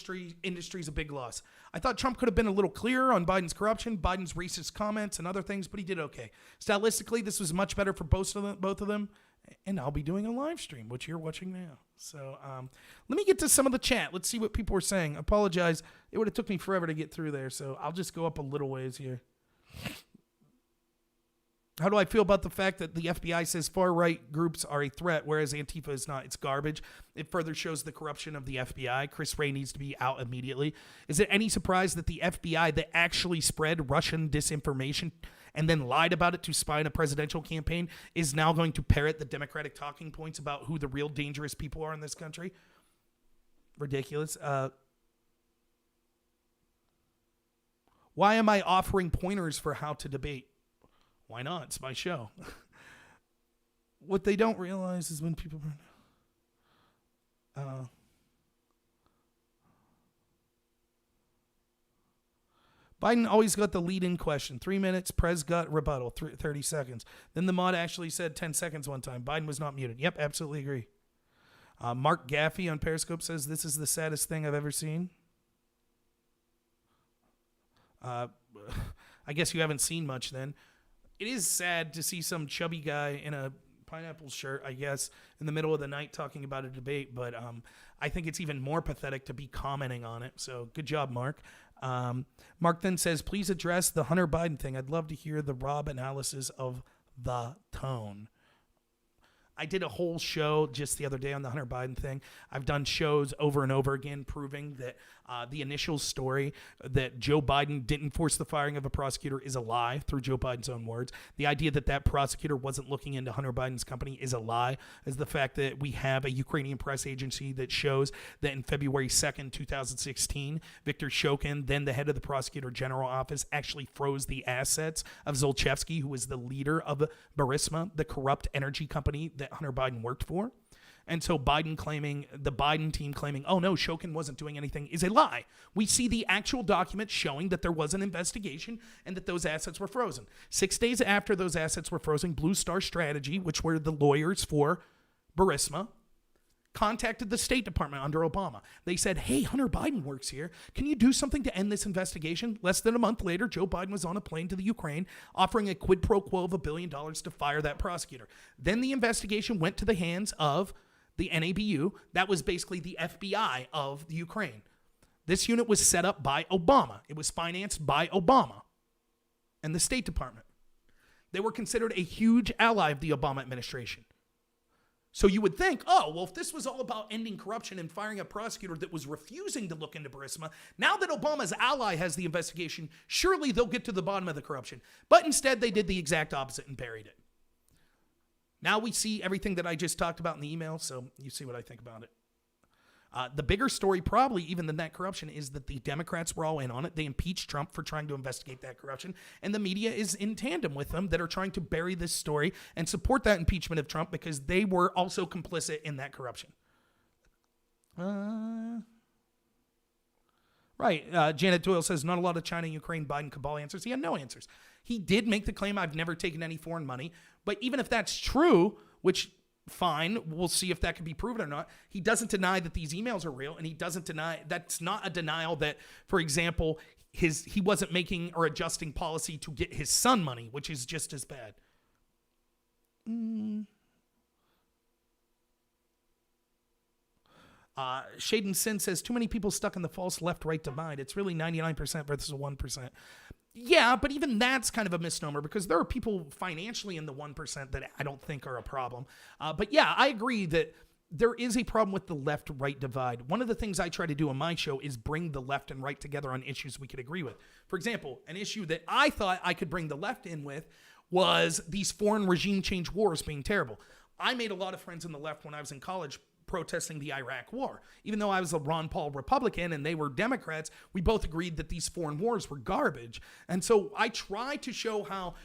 industry is a big loss. I thought Trump could have been a little clearer on Biden's corruption, Biden's racist comments, and other things, but he did okay. Stylistically, this was much better for both of them, and I'll be doing a live stream, which you're watching now. So let me get to some of the chat. Let's see what people were saying. I apologize. It would have took me forever to get through there, so I'll just go up a little ways here. How do I feel about the fact that the FBI says far-right groups are a threat, whereas Antifa is not? It's garbage. It further shows the corruption of the FBI. Chris Wray needs to be out immediately. Is it any surprise that the FBI that actually spread Russian disinformation and then lied about it to spy on a presidential campaign is now going to parrot the Democratic talking points about who the real dangerous people are in this country? Ridiculous. Why am I offering pointers for how to debate? Why not? It's my show. What they don't realize is when people... Biden always got the lead-in question. 3 minutes, Prez got rebuttal, 30 seconds. Then the mod actually said 10 seconds one time. Biden was not muted. Yep, absolutely agree. Mark Gaffey on Periscope says, this is the saddest thing I've ever seen. I guess you haven't seen much then. It is sad to see some chubby guy in a pineapple shirt, I guess, in the middle of the night talking about a debate, but I think it's even more pathetic to be commenting on it. So good job, Mark. Mark then says, please address the Hunter Biden thing. I'd love to hear the Rob analysis of the tone. I did a whole show just the other day on the Hunter Biden thing. I've done shows over and over again proving that the initial story that Joe Biden didn't force the firing of a prosecutor is a lie through Joe Biden's own words. The idea that that prosecutor wasn't looking into Hunter Biden's company is a lie, as the fact that we have a Ukrainian press agency that shows that in February 2nd, 2016, Viktor Shokin, then the head of the prosecutor general office, actually froze the assets of Zlochevsky, who was the leader of Burisma, the corrupt energy company that Hunter Biden worked for. And so the Biden team claiming, oh no, Shokin wasn't doing anything, is a lie. We see the actual document showing that there was an investigation and that those assets were frozen. 6 days after those assets were frozen, Blue Star Strategy, which were the lawyers for Burisma, contacted the State Department under Obama. They said, hey, Hunter Biden works here. Can you do something to end this investigation? Less than a month later, Joe Biden was on a plane to the Ukraine offering a quid pro quo of $1 billion to fire that prosecutor. Then the investigation went to the hands of the NABU. That was basically the FBI of the Ukraine. This unit was set up by Obama. It was financed by Obama and the State Department. They were considered a huge ally of the Obama administration. So you would think, oh, well, if this was all about ending corruption and firing a prosecutor that was refusing to look into Burisma, now that Obama's ally has the investigation, surely they'll get to the bottom of the corruption. But instead, they did the exact opposite and buried it. Now we see everything that I just talked about in the email, so you see what I think about it. The bigger story, probably even than that corruption, is that the Democrats were all in on it. They impeached Trump for trying to investigate that corruption, and the media is in tandem with them that are trying to bury this story and support that impeachment of Trump because they were also complicit in that corruption. Right. Janet Doyle says, not a lot of China, Ukraine, Biden cabal answers. He had no answers. He did make the claim, I've never taken any foreign money. But even if that's true, which... fine, we'll see if that can be proven or not. He doesn't deny that these emails are real, and he doesn't deny, that's not a denial that, for example, he wasn't making or adjusting policy to get his son money, which is just as bad. Shaden Sin says, too many people stuck in the false left-right divide. It's really 99% versus 1%. Yeah, but even that's kind of a misnomer because there are people financially in the 1% that I don't think are a problem. But yeah, I agree that there is a problem with the left-right divide. One of the things I try to do on my show is bring the left and right together on issues we could agree with. For example, an issue that I thought I could bring the left in with was these foreign regime change wars being terrible. I made a lot of friends on the left when I was in college protesting the Iraq war. Even though I was a Ron Paul Republican and they were Democrats, we both agreed that these foreign wars were garbage. And so I try to show how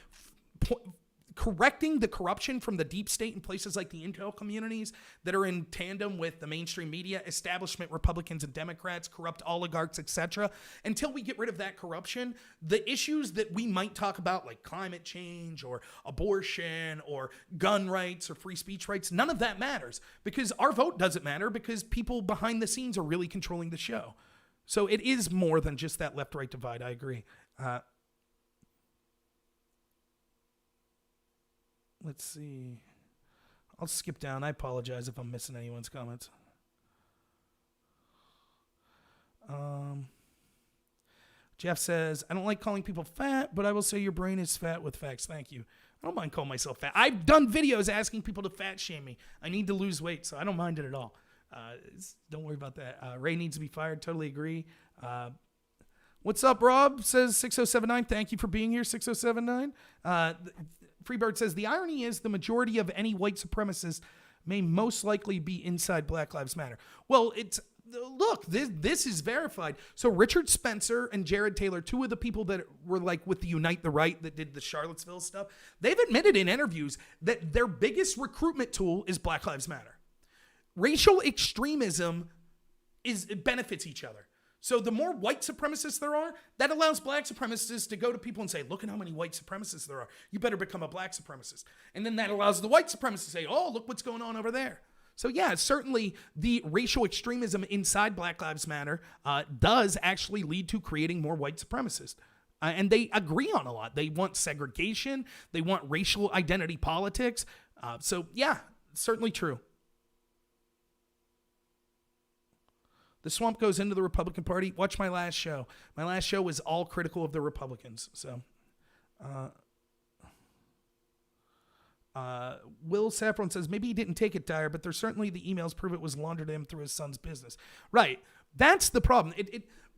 correcting the corruption from the deep state in places like the intel communities that are in tandem with the mainstream media, establishment Republicans and Democrats, corrupt oligarchs, etc. Until we get rid of that corruption, the issues that we might talk about like climate change or abortion or gun rights or free speech rights, none of that matters because our vote doesn't matter because people behind the scenes are really controlling the show. So it is more than just that left-right divide. I agree. Let's see. I'll skip down. I apologize if I'm missing anyone's comments. Jeff says, I don't like calling people fat, but I will say your brain is fat with facts. Thank you. I don't mind calling myself fat. I've done videos asking people to fat shame me. I need to lose weight, so I don't mind it at all. Don't worry about that. Ray needs to be fired. Totally agree. What's up, Rob? Says 6079. Thank you for being here, 6079. Freebird says, the irony is the majority of any white supremacists may most likely be inside Black Lives Matter. Well, look, this is verified. So Richard Spencer and Jared Taylor, two of the people that were like with the Unite the Right that did the Charlottesville stuff, they've admitted in interviews that their biggest recruitment tool is Black Lives Matter. Racial extremism it benefits each other. So the more white supremacists there are, that allows black supremacists to go to people and say, look at how many white supremacists there are. You better become a black supremacist. And then that allows the white supremacists to say, oh, look what's going on over there. So yeah, certainly the racial extremism inside Black Lives Matter does actually lead to creating more white supremacists. And they agree on a lot. They want segregation. They want racial identity politics. So yeah, certainly true. The swamp goes into the Republican Party. Watch my last show. My last show was all critical of the Republicans. So, Will Saffron says, maybe he didn't take it, Dyer, but there's certainly the emails prove it was laundered to him through his son's business. Right. That's the problem.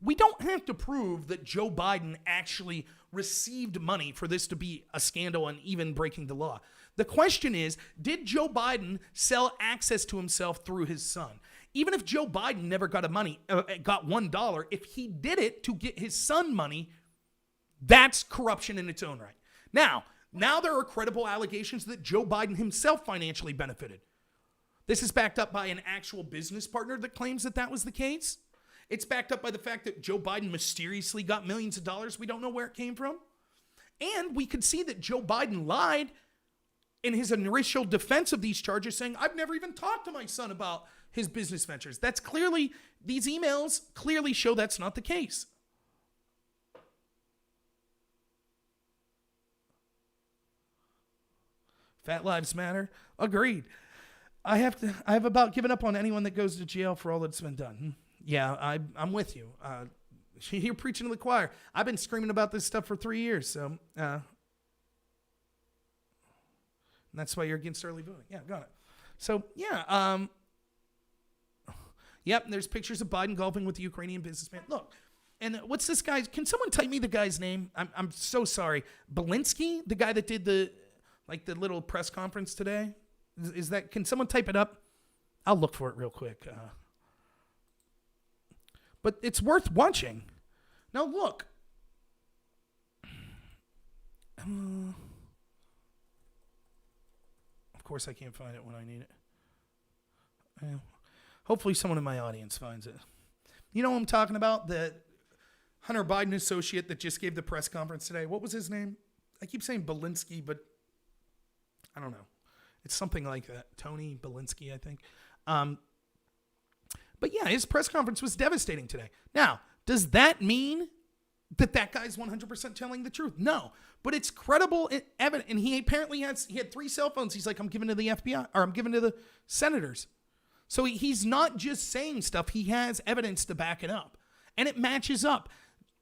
We don't have to prove that Joe Biden actually received money for this to be a scandal and even breaking the law. The question is, did Joe Biden sell access to himself through his son? Even if Joe Biden never got got $1, if he did it to get his son money, that's corruption in its own right. Now there are credible allegations that Joe Biden himself financially benefited. This is backed up by an actual business partner that claims that that was the case. It's backed up by the fact that Joe Biden mysteriously got millions of dollars. We don't know where it came from. And we could see that Joe Biden lied in his initial defense of these charges, saying, I've never even talked to my son about his business ventures. These emails clearly show that's not the case. Fat Lives Matter. Agreed. I have about given up on anyone that goes to jail for all that's been done. Yeah, I'm with you. You're preaching to the choir. I've been screaming about this stuff for 3 years, so and that's why you're against early voting. Yeah, got it. So yeah, yep. There's pictures of Biden golfing with the Ukrainian businessman. Look, and what's this guy? Can someone type me the guy's name? I'm so sorry. Bobulinski, the guy that did the little press conference today. Is that? Can someone type it up? I'll look for it real quick. But it's worth watching. Now look. Of course, I can't find it when I need it. Hopefully someone in my audience finds it. You know what I'm talking about? The Hunter Biden associate that just gave the press conference today. What was his name? I keep saying Bobulinski, but I don't know. It's something like that. Tony Bobulinski, I think. But yeah, his press conference was devastating today. Now, does that mean that guy's 100% telling the truth? No, but it's credible and evident. And he apparently had 3 cell phones. He's like, I'm giving to the FBI, or I'm giving to the senators. So he's not just saying stuff. He has evidence to back it up. And it matches up.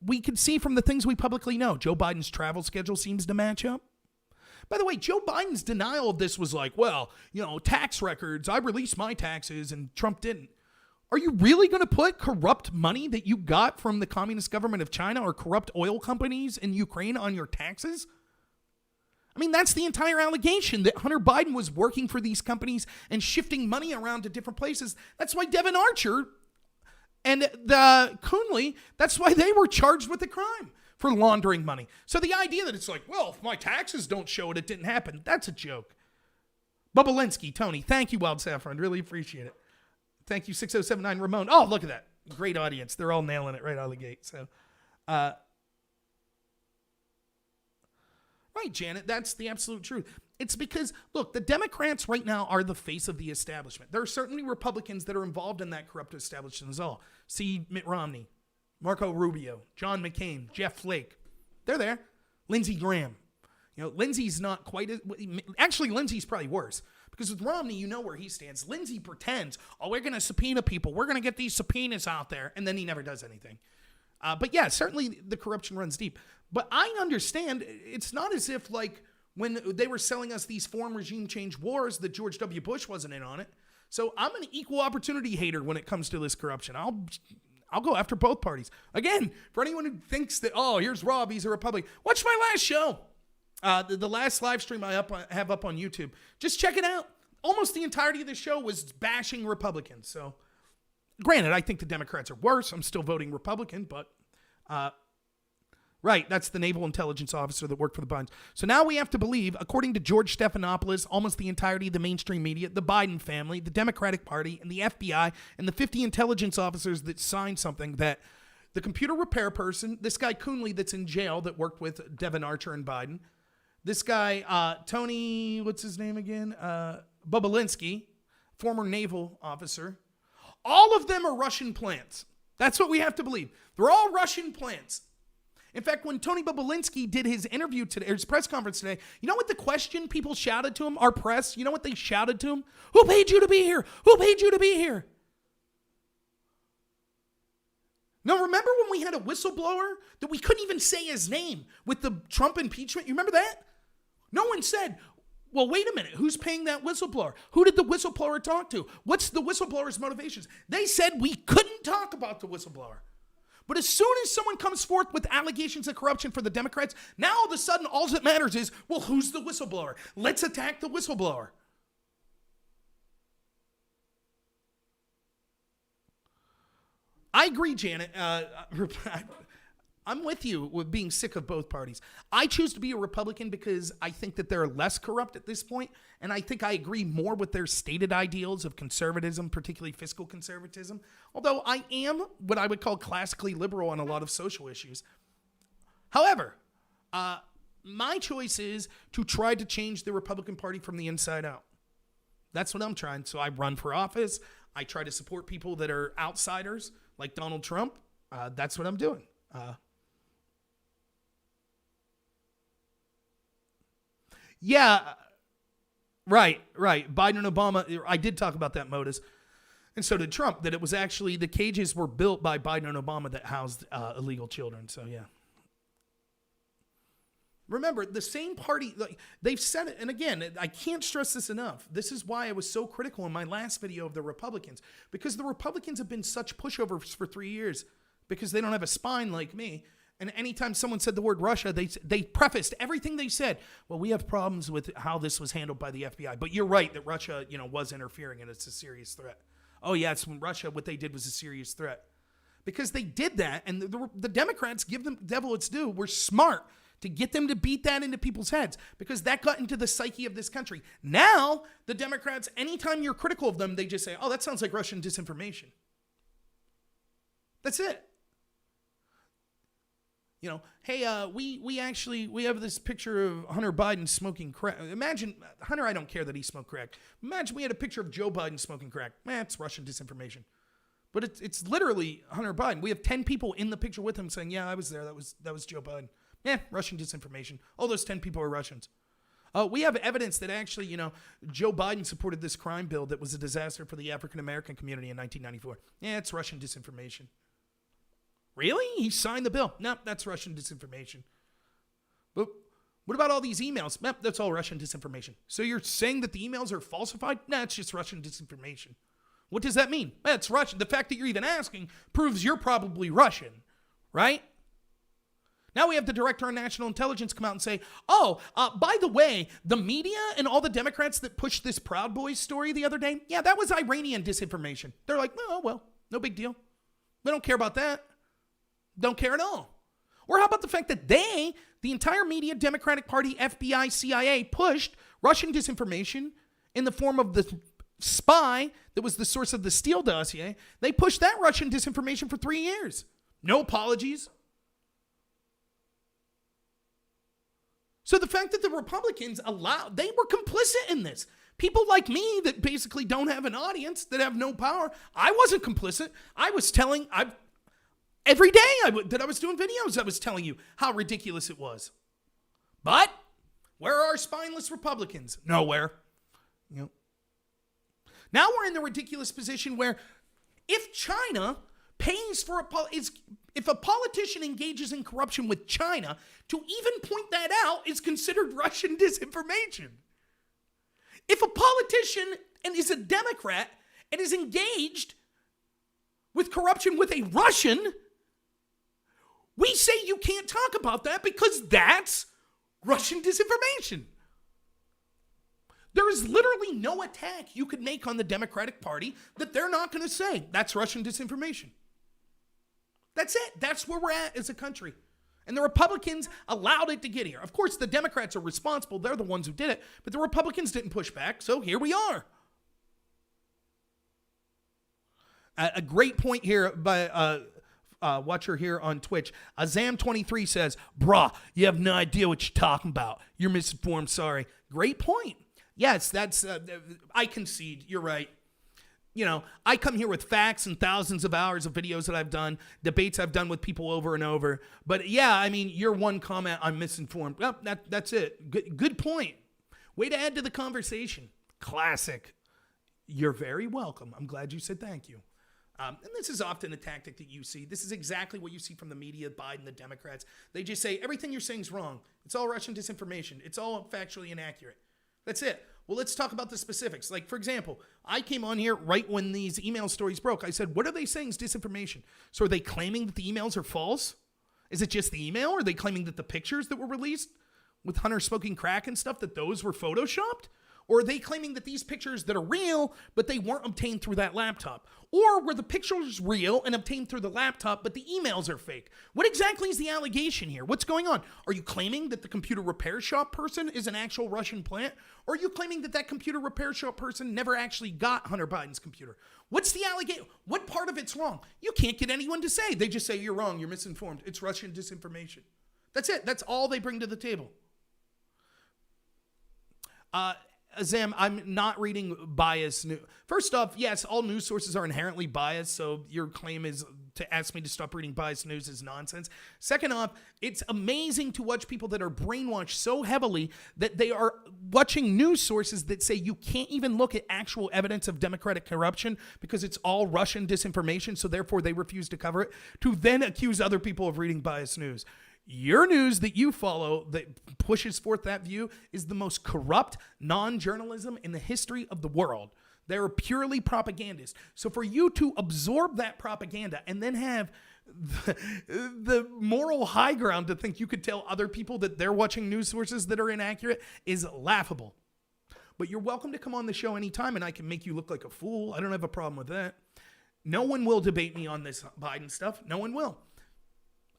We can see from the things we publicly know. Joe Biden's travel schedule seems to match up. By the way, Joe Biden's denial of this was like, well, tax records. I released my taxes and Trump didn't. Are you really going to put corrupt money that you got from the communist government of China or corrupt oil companies in Ukraine on your taxes? I mean, that's the entire allegation, that Hunter Biden was working for these companies and shifting money around to different places. That's why Devin Archer and the Coonley, that's why they were charged with the crime for laundering money. So the idea that it's like, well, if my taxes don't show it didn't happen, that's a joke. Bobulinski, Tony, thank you, Wild Saffron. Really appreciate it. Thank you, 6079 Ramon. Oh, look at that. Great audience. They're all nailing it right out of the gate. So, right, Janet, that's the absolute truth. It's because, look, the Democrats right now are the face of the establishment. There are certainly Republicans that are involved in that corrupt establishment as well. See Mitt Romney, Marco Rubio, John McCain, Jeff Flake. They're there. Lindsey Graham. Lindsey's not quite as... Actually, Lindsey's probably worse. Because with Romney, you know where he stands. Lindsey pretends, we're going to subpoena people. We're going to get these subpoenas out there. And then he never does anything. But yeah, certainly the corruption runs deep. But I understand it's not as if when they were selling us these foreign regime change wars that George W. Bush wasn't in on it. So I'm an equal opportunity hater when it comes to this corruption. I'll go after both parties. Again, for anyone who thinks that, here's Rob, he's a Republican. Watch my last show. The last live stream I have up on YouTube. Just check it out. Almost the entirety of the show was bashing Republicans. So Granted, I think the Democrats are worse. I'm still voting Republican, but right, that's the naval intelligence officer that worked for the Bidens. So now we have to believe, according to George Stephanopoulos, almost the entirety of the mainstream media, the Biden family, the Democratic Party, and the FBI, and the 50 intelligence officers that signed something, that the computer repair person, this guy Coonley that's in jail that worked with Devin Archer and Biden, this guy Tony, what's his name again? Bobulinski, former naval officer. All of them are Russian plants. That's what we have to believe. They're all Russian plants. In fact, when Tony Bobulinski did his interview today, or his press conference today, you know what the question people shouted to him? Our press, you know what they shouted to him? Who paid you to be here? Who paid you to be here? Now, remember when we had a whistleblower that we couldn't even say his name with the Trump impeachment? You remember that? No one said, well, wait a minute, who's paying that whistleblower? Who did the whistleblower talk to? What's the whistleblower's motivations? They said we couldn't talk about the whistleblower. But as soon as someone comes forth with allegations of corruption for the Democrats, now all of a sudden all that matters is, well, who's the whistleblower? Let's attack the whistleblower. I agree, Janet. I'm with you with being sick of both parties. I choose to be a Republican because I think that they're less corrupt at this point, and I think I agree more with their stated ideals of conservatism, particularly fiscal conservatism, although I am what I would call classically liberal on a lot of social issues. However, my choice is to try to change the Republican Party from the inside out. That's what I'm trying. So I run for office. I try to support people that are outsiders, like Donald Trump. That's what I'm doing. Yeah, right. Biden and Obama, I did talk about that, Modus. And so did Trump, that it was actually, the cages were built by Biden and Obama that housed illegal children. So, yeah. Remember, the same party, like, they've said it, and again, I can't stress this enough. This is why I was so critical in my last video of the Republicans, because the Republicans have been such pushovers for 3 years because they don't have a spine like me. And anytime someone said the word Russia, they prefaced everything they said. Well, we have problems with how this was handled by the FBI. But you're right that Russia, was interfering, and it's a serious threat. Oh, yeah, it's from Russia. What they did was a serious threat. Because they did that, and the Democrats, give them devil its due, were smart to get them to beat that into people's heads, because that got into the psyche of this country. Now, the Democrats, anytime you're critical of them, they just say, oh, that sounds like Russian disinformation. That's it. Hey, we have this picture of Hunter Biden smoking crack. Imagine, Hunter, I don't care that he smoked crack. Imagine we had a picture of Joe Biden smoking crack. It's Russian disinformation. But it's literally Hunter Biden. We have 10 people in the picture with him saying, yeah, I was there. That was Joe Biden. Russian disinformation. All those 10 people are Russians. We have evidence that actually, Joe Biden supported this crime bill that was a disaster for the African-American community in 1994. It's Russian disinformation. Really? He signed the bill? No, that's Russian disinformation. But what about all these emails? No, that's all Russian disinformation. So you're saying that the emails are falsified? No, it's just Russian disinformation. What does that mean? It's Russian. The fact that you're even asking proves you're probably Russian, right? Now we have the director of national intelligence come out and say, by the way, the media and all the Democrats that pushed this Proud Boys story the other day, that was Iranian disinformation. They're like, oh, well, no big deal. We don't care about that. Don't care at all. Or how about the fact that the entire media, Democratic Party, FBI, CIA, pushed Russian disinformation in the form of the spy that was the source of the Steele dossier. They pushed that Russian disinformation for 3 years. No apologies. So the fact that the Republicans they were complicit in this. People like me that basically don't have an audience, that have no power, I wasn't complicit. I was telling, every day that I was doing videos, I was telling you how ridiculous it was. But where are our spineless Republicans? Nowhere. Now we're in the ridiculous position where if China pays for if a politician engages in corruption with China, to even point that out is considered Russian disinformation. If a politician and is a Democrat and is engaged with corruption with a Russian, we say you can't talk about that because that's Russian disinformation. There is literally no attack you could make on the Democratic Party that they're not going to say that's Russian disinformation. That's it. That's where we're at as a country. And the Republicans allowed it to get here. Of course, the Democrats are responsible. They're the ones who did it. But the Republicans didn't push back. So here we are. A great point here by watcher here on Twitch. Azam23 says, "Brah, you have no idea what you're talking about. You're misinformed. Sorry." Great point. Yes, that's, I concede. You're right. You know, I come here with facts and thousands of hours of videos that I've done, debates I've done with people over and over. But yeah, I mean, your one comment, I'm misinformed. Well, that's it. Good point. Way to add to the conversation. Classic. You're very welcome. I'm glad you said thank you. And this is often a tactic that you see. This is exactly what you see from the media, Biden, the Democrats. They just say, everything you're saying is wrong. It's all Russian disinformation. It's all factually inaccurate. That's it. Well, let's talk about the specifics. Like, for example, I came on here right when these email stories broke. I said, what are they saying is disinformation? So are they claiming that the emails are false? Is it just the email? Are they claiming that the pictures that were released with Hunter smoking crack and stuff, that those were photoshopped? Or are they claiming that these pictures that are real, but they weren't obtained through that laptop? Or were the pictures real and obtained through the laptop, but the emails are fake? What exactly is the allegation here? What's going on? Are you claiming that the computer repair shop person is an actual Russian plant? Or are you claiming that that computer repair shop person never actually got Hunter Biden's computer? What's the allegation? What part of it's wrong? You can't get anyone to say. They just say, you're wrong, you're misinformed. It's Russian disinformation. That's it. That's all they bring to the table. Azam, I'm not reading biased news. First off, yes, all news sources are inherently biased, so your claim is to ask me to stop reading biased news is nonsense. Second off, it's amazing to watch people that are brainwashed so heavily that they are watching news sources that say you can't even look at actual evidence of Democratic corruption because it's all Russian disinformation, so therefore they refuse to cover it, to then accuse other people of reading biased news. Your news that you follow that pushes forth that view is the most corrupt non-journalism in the history of the world. They're purely propagandist. So for you to absorb that propaganda and then have the moral high ground to think you could tell other people that they're watching news sources that are inaccurate is laughable. But you're welcome to come on the show anytime and I can make you look like a fool. I don't have a problem with that. No one will debate me on this Biden stuff. No one will.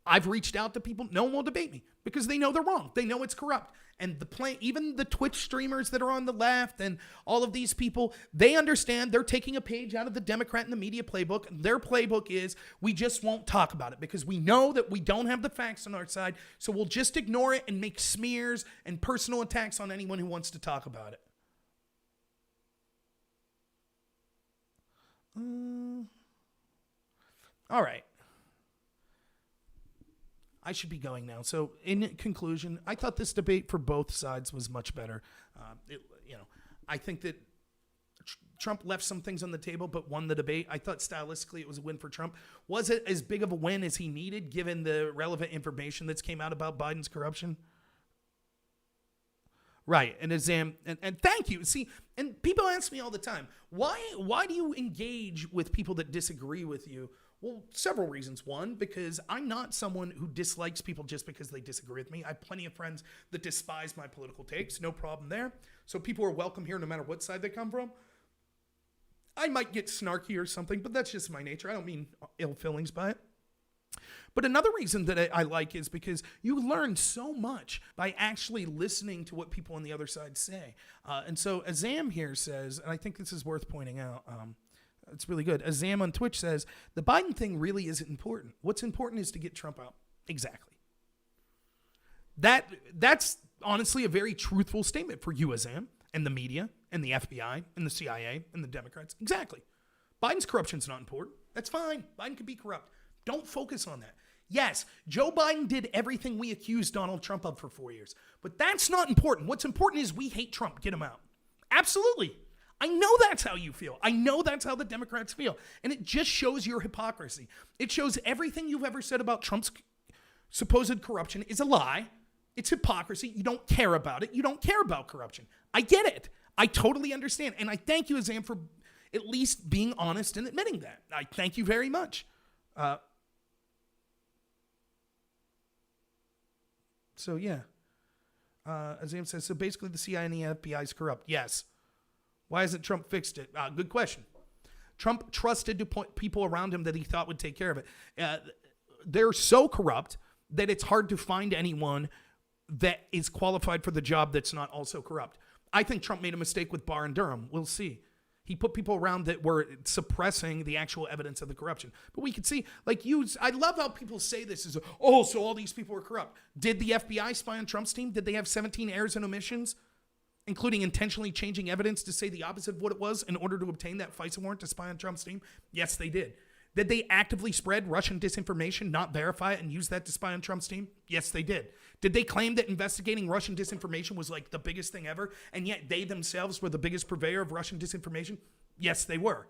I've reached out to people. No one will debate me because they know they're wrong. They know it's corrupt. And even the Twitch streamers that are on the left and all of these people, they understand they're taking a page out of the Democrat and the media playbook. Their playbook is we just won't talk about it because we know that we don't have the facts on our side. So we'll just ignore it and make smears and personal attacks on anyone who wants to talk about it. All right. I should be going now. So in conclusion, I thought this debate for both sides was much better. I think that Trump left some things on the table, but won the debate. I thought stylistically it was a win for Trump. Was it as big of a win as he needed, given the relevant information that's came out about Biden's corruption? Right. And thank you. See, and people ask me all the time, why do you engage with people that disagree with you? Well, several reasons. One, because I'm not someone who dislikes people just because they disagree with me. I have plenty of friends that despise my political takes. No problem there. So people are welcome here no matter what side they come from. I might get snarky or something, but that's just my nature. I don't mean ill feelings by it. But another reason that I like is because you learn so much by actually listening to what people on the other side say. And so Azam here says, and I think this is worth pointing out, it's really good. Azam on Twitch says, the Biden thing really isn't important. What's important is to get Trump out. Exactly. That's honestly a very truthful statement for you, Azam, and the media, and the FBI, and the CIA, and the Democrats. Exactly. Biden's corruption's not important. That's fine. Biden could be corrupt. Don't focus on that. Yes, Joe Biden did everything we accused Donald Trump of for 4 years, but that's not important. What's important is we hate Trump. Get him out. Absolutely. I know that's how you feel. I know that's how the Democrats feel. And it just shows your hypocrisy. It shows everything you've ever said about Trump's supposed corruption is a lie. It's hypocrisy. You don't care about it. You don't care about corruption. I get it. I totally understand. And I thank you, Azam, for at least being honest and admitting that. I thank you very much. So, yeah. Azam says, so basically the CIA and the FBI is corrupt. Yes. Why hasn't Trump fixed it? Good question. Trump trusted people around him that he thought would take care of it. They're so corrupt that it's hard to find anyone that is qualified for the job that's not also corrupt. I think Trump made a mistake with Barr and Durham. We'll see. He put people around that were suppressing the actual evidence of the corruption. But we could see, I love how people say this is, so all these people were corrupt. Did the FBI spy on Trump's team? Did they have 17 errors and omissions, including intentionally changing evidence to say the opposite of what it was in order to obtain that FISA warrant to spy on Trump's team? Yes, they did. Did they actively spread Russian disinformation, not verify it, and use that to spy on Trump's team? Yes, they did. Did they claim that investigating Russian disinformation was like the biggest thing ever, and yet they themselves were the biggest purveyor of Russian disinformation? Yes, they were.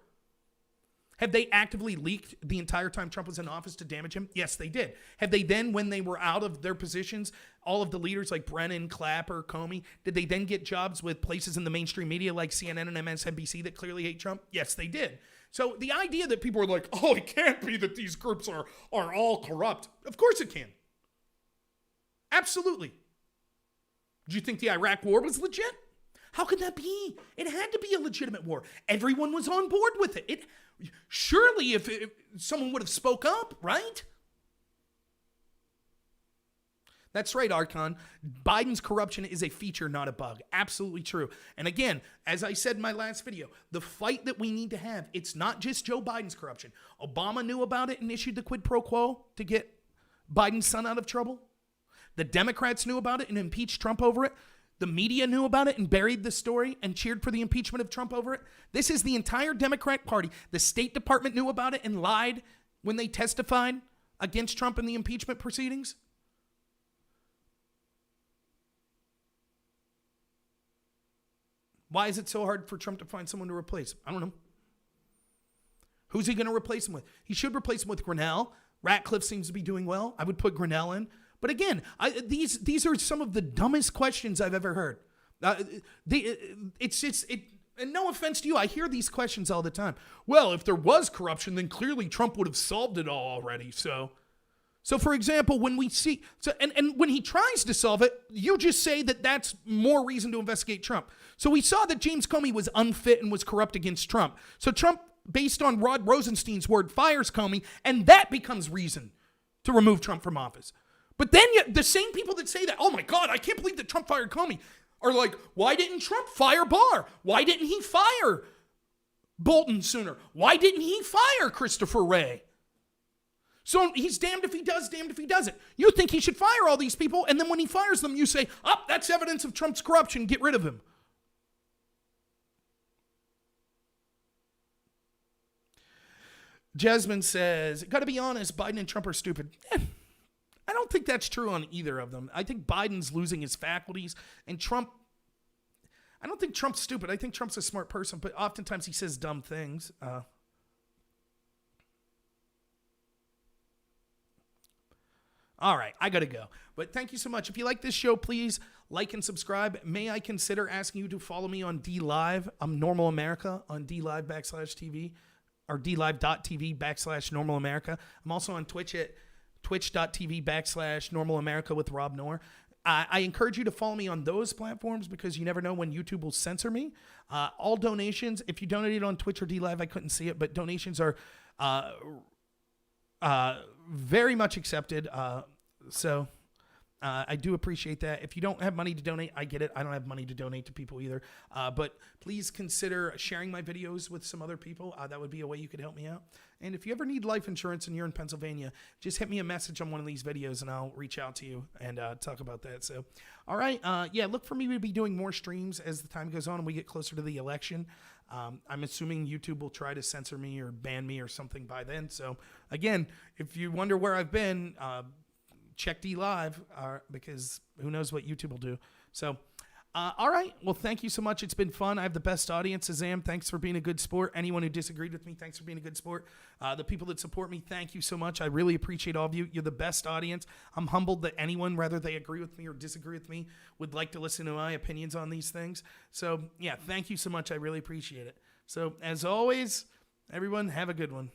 Have they actively leaked the entire time Trump was in office to damage him? Yes, they did. Have they then, when they were out of their positions, all of the leaders like Brennan, Clapper, Comey, did they then get jobs with places in the mainstream media like CNN and MSNBC that clearly hate Trump? Yes, they did. So the idea that people are like, it can't be that these groups are all corrupt. Of course it can. Absolutely. Do you think the Iraq war was legit? How could that be? It had to be a legitimate war. Everyone was on board with it. Surely if someone would have spoke up, right? That's right, Archon. Biden's corruption is a feature, not a bug. Absolutely true. And again, as I said in my last video, the fight that we need to have, it's not just Joe Biden's corruption. Obama knew about it and issued the quid pro quo to get Biden's son out of trouble. The Democrats knew about it and impeached Trump over it. The media knew about it and buried the story and cheered for the impeachment of Trump over it. This is the entire Democrat Party. The State Department knew about it and lied when they testified against Trump in the impeachment proceedings. Why is it so hard for Trump to find someone to replace him? I don't know. Who's he going to replace him with? He should replace him with Grinnell. Ratcliffe seems to be doing well. I would put Grinnell in. But again, these are some of the dumbest questions I've ever heard. And no offense to you, I hear these questions all the time. Well, if there was corruption, then clearly Trump would have solved it all already. So for example, when we see, and when he tries to solve it, you just say that that's more reason to investigate Trump. So we saw that James Comey was unfit and was corrupt against Trump. So Trump, based on Rod Rosenstein's word, fires Comey, and that becomes reason to remove Trump from office. But then the same people that say that, oh my God, I can't believe that Trump fired Comey, are like, why didn't Trump fire Barr? Why didn't he fire Bolton sooner? Why didn't he fire Christopher Wray? So he's damned if he does, damned if he doesn't. You think he should fire all these people, and then when he fires them, you say, that's evidence of Trump's corruption, get rid of him. Jasmine says, got to be honest, Biden and Trump are stupid. I don't think that's true on either of them. I think Biden's losing his faculties, and Trump, I don't think Trump's stupid. I think Trump's a smart person, but oftentimes he says dumb things. All right, I got to go. But thank you so much. If you like this show, please like and subscribe. May I consider asking you to follow me on DLive? I'm Normal America on DLive/TV or DLive.TV/Normal America. I'm also on Twitch at twitch.tv/Normal America with Rob Noor. I encourage you to follow me on those platforms because you never know when YouTube will censor me. All donations, if you donated on Twitch or DLive, I couldn't see it, but donations are very much accepted. So I do appreciate that. If you don't have money to donate, I get it. I don't have money to donate to people either. But please consider sharing my videos with some other people. That would be a way you could help me out. And if you ever need life insurance and you're in Pennsylvania, just hit me a message on one of these videos and I'll reach out to you and talk about that. So, all right. Look for me to be doing more streams as the time goes on and we get closer to the election. I'm assuming YouTube will try to censor me or ban me or something by then. So again, if you wonder where I've been, check DLive because who knows what YouTube will do. So, all right. Well, thank you so much. It's been fun. I have the best audience. Azam, thanks for being a good sport. Anyone who disagreed with me, thanks for being a good sport. The people that support me, thank you so much. I really appreciate all of you. You're the best audience. I'm humbled that anyone, whether they agree with me or disagree with me, would like to listen to my opinions on these things. So, yeah, thank you so much. I really appreciate it. So, as always, everyone, have a good one.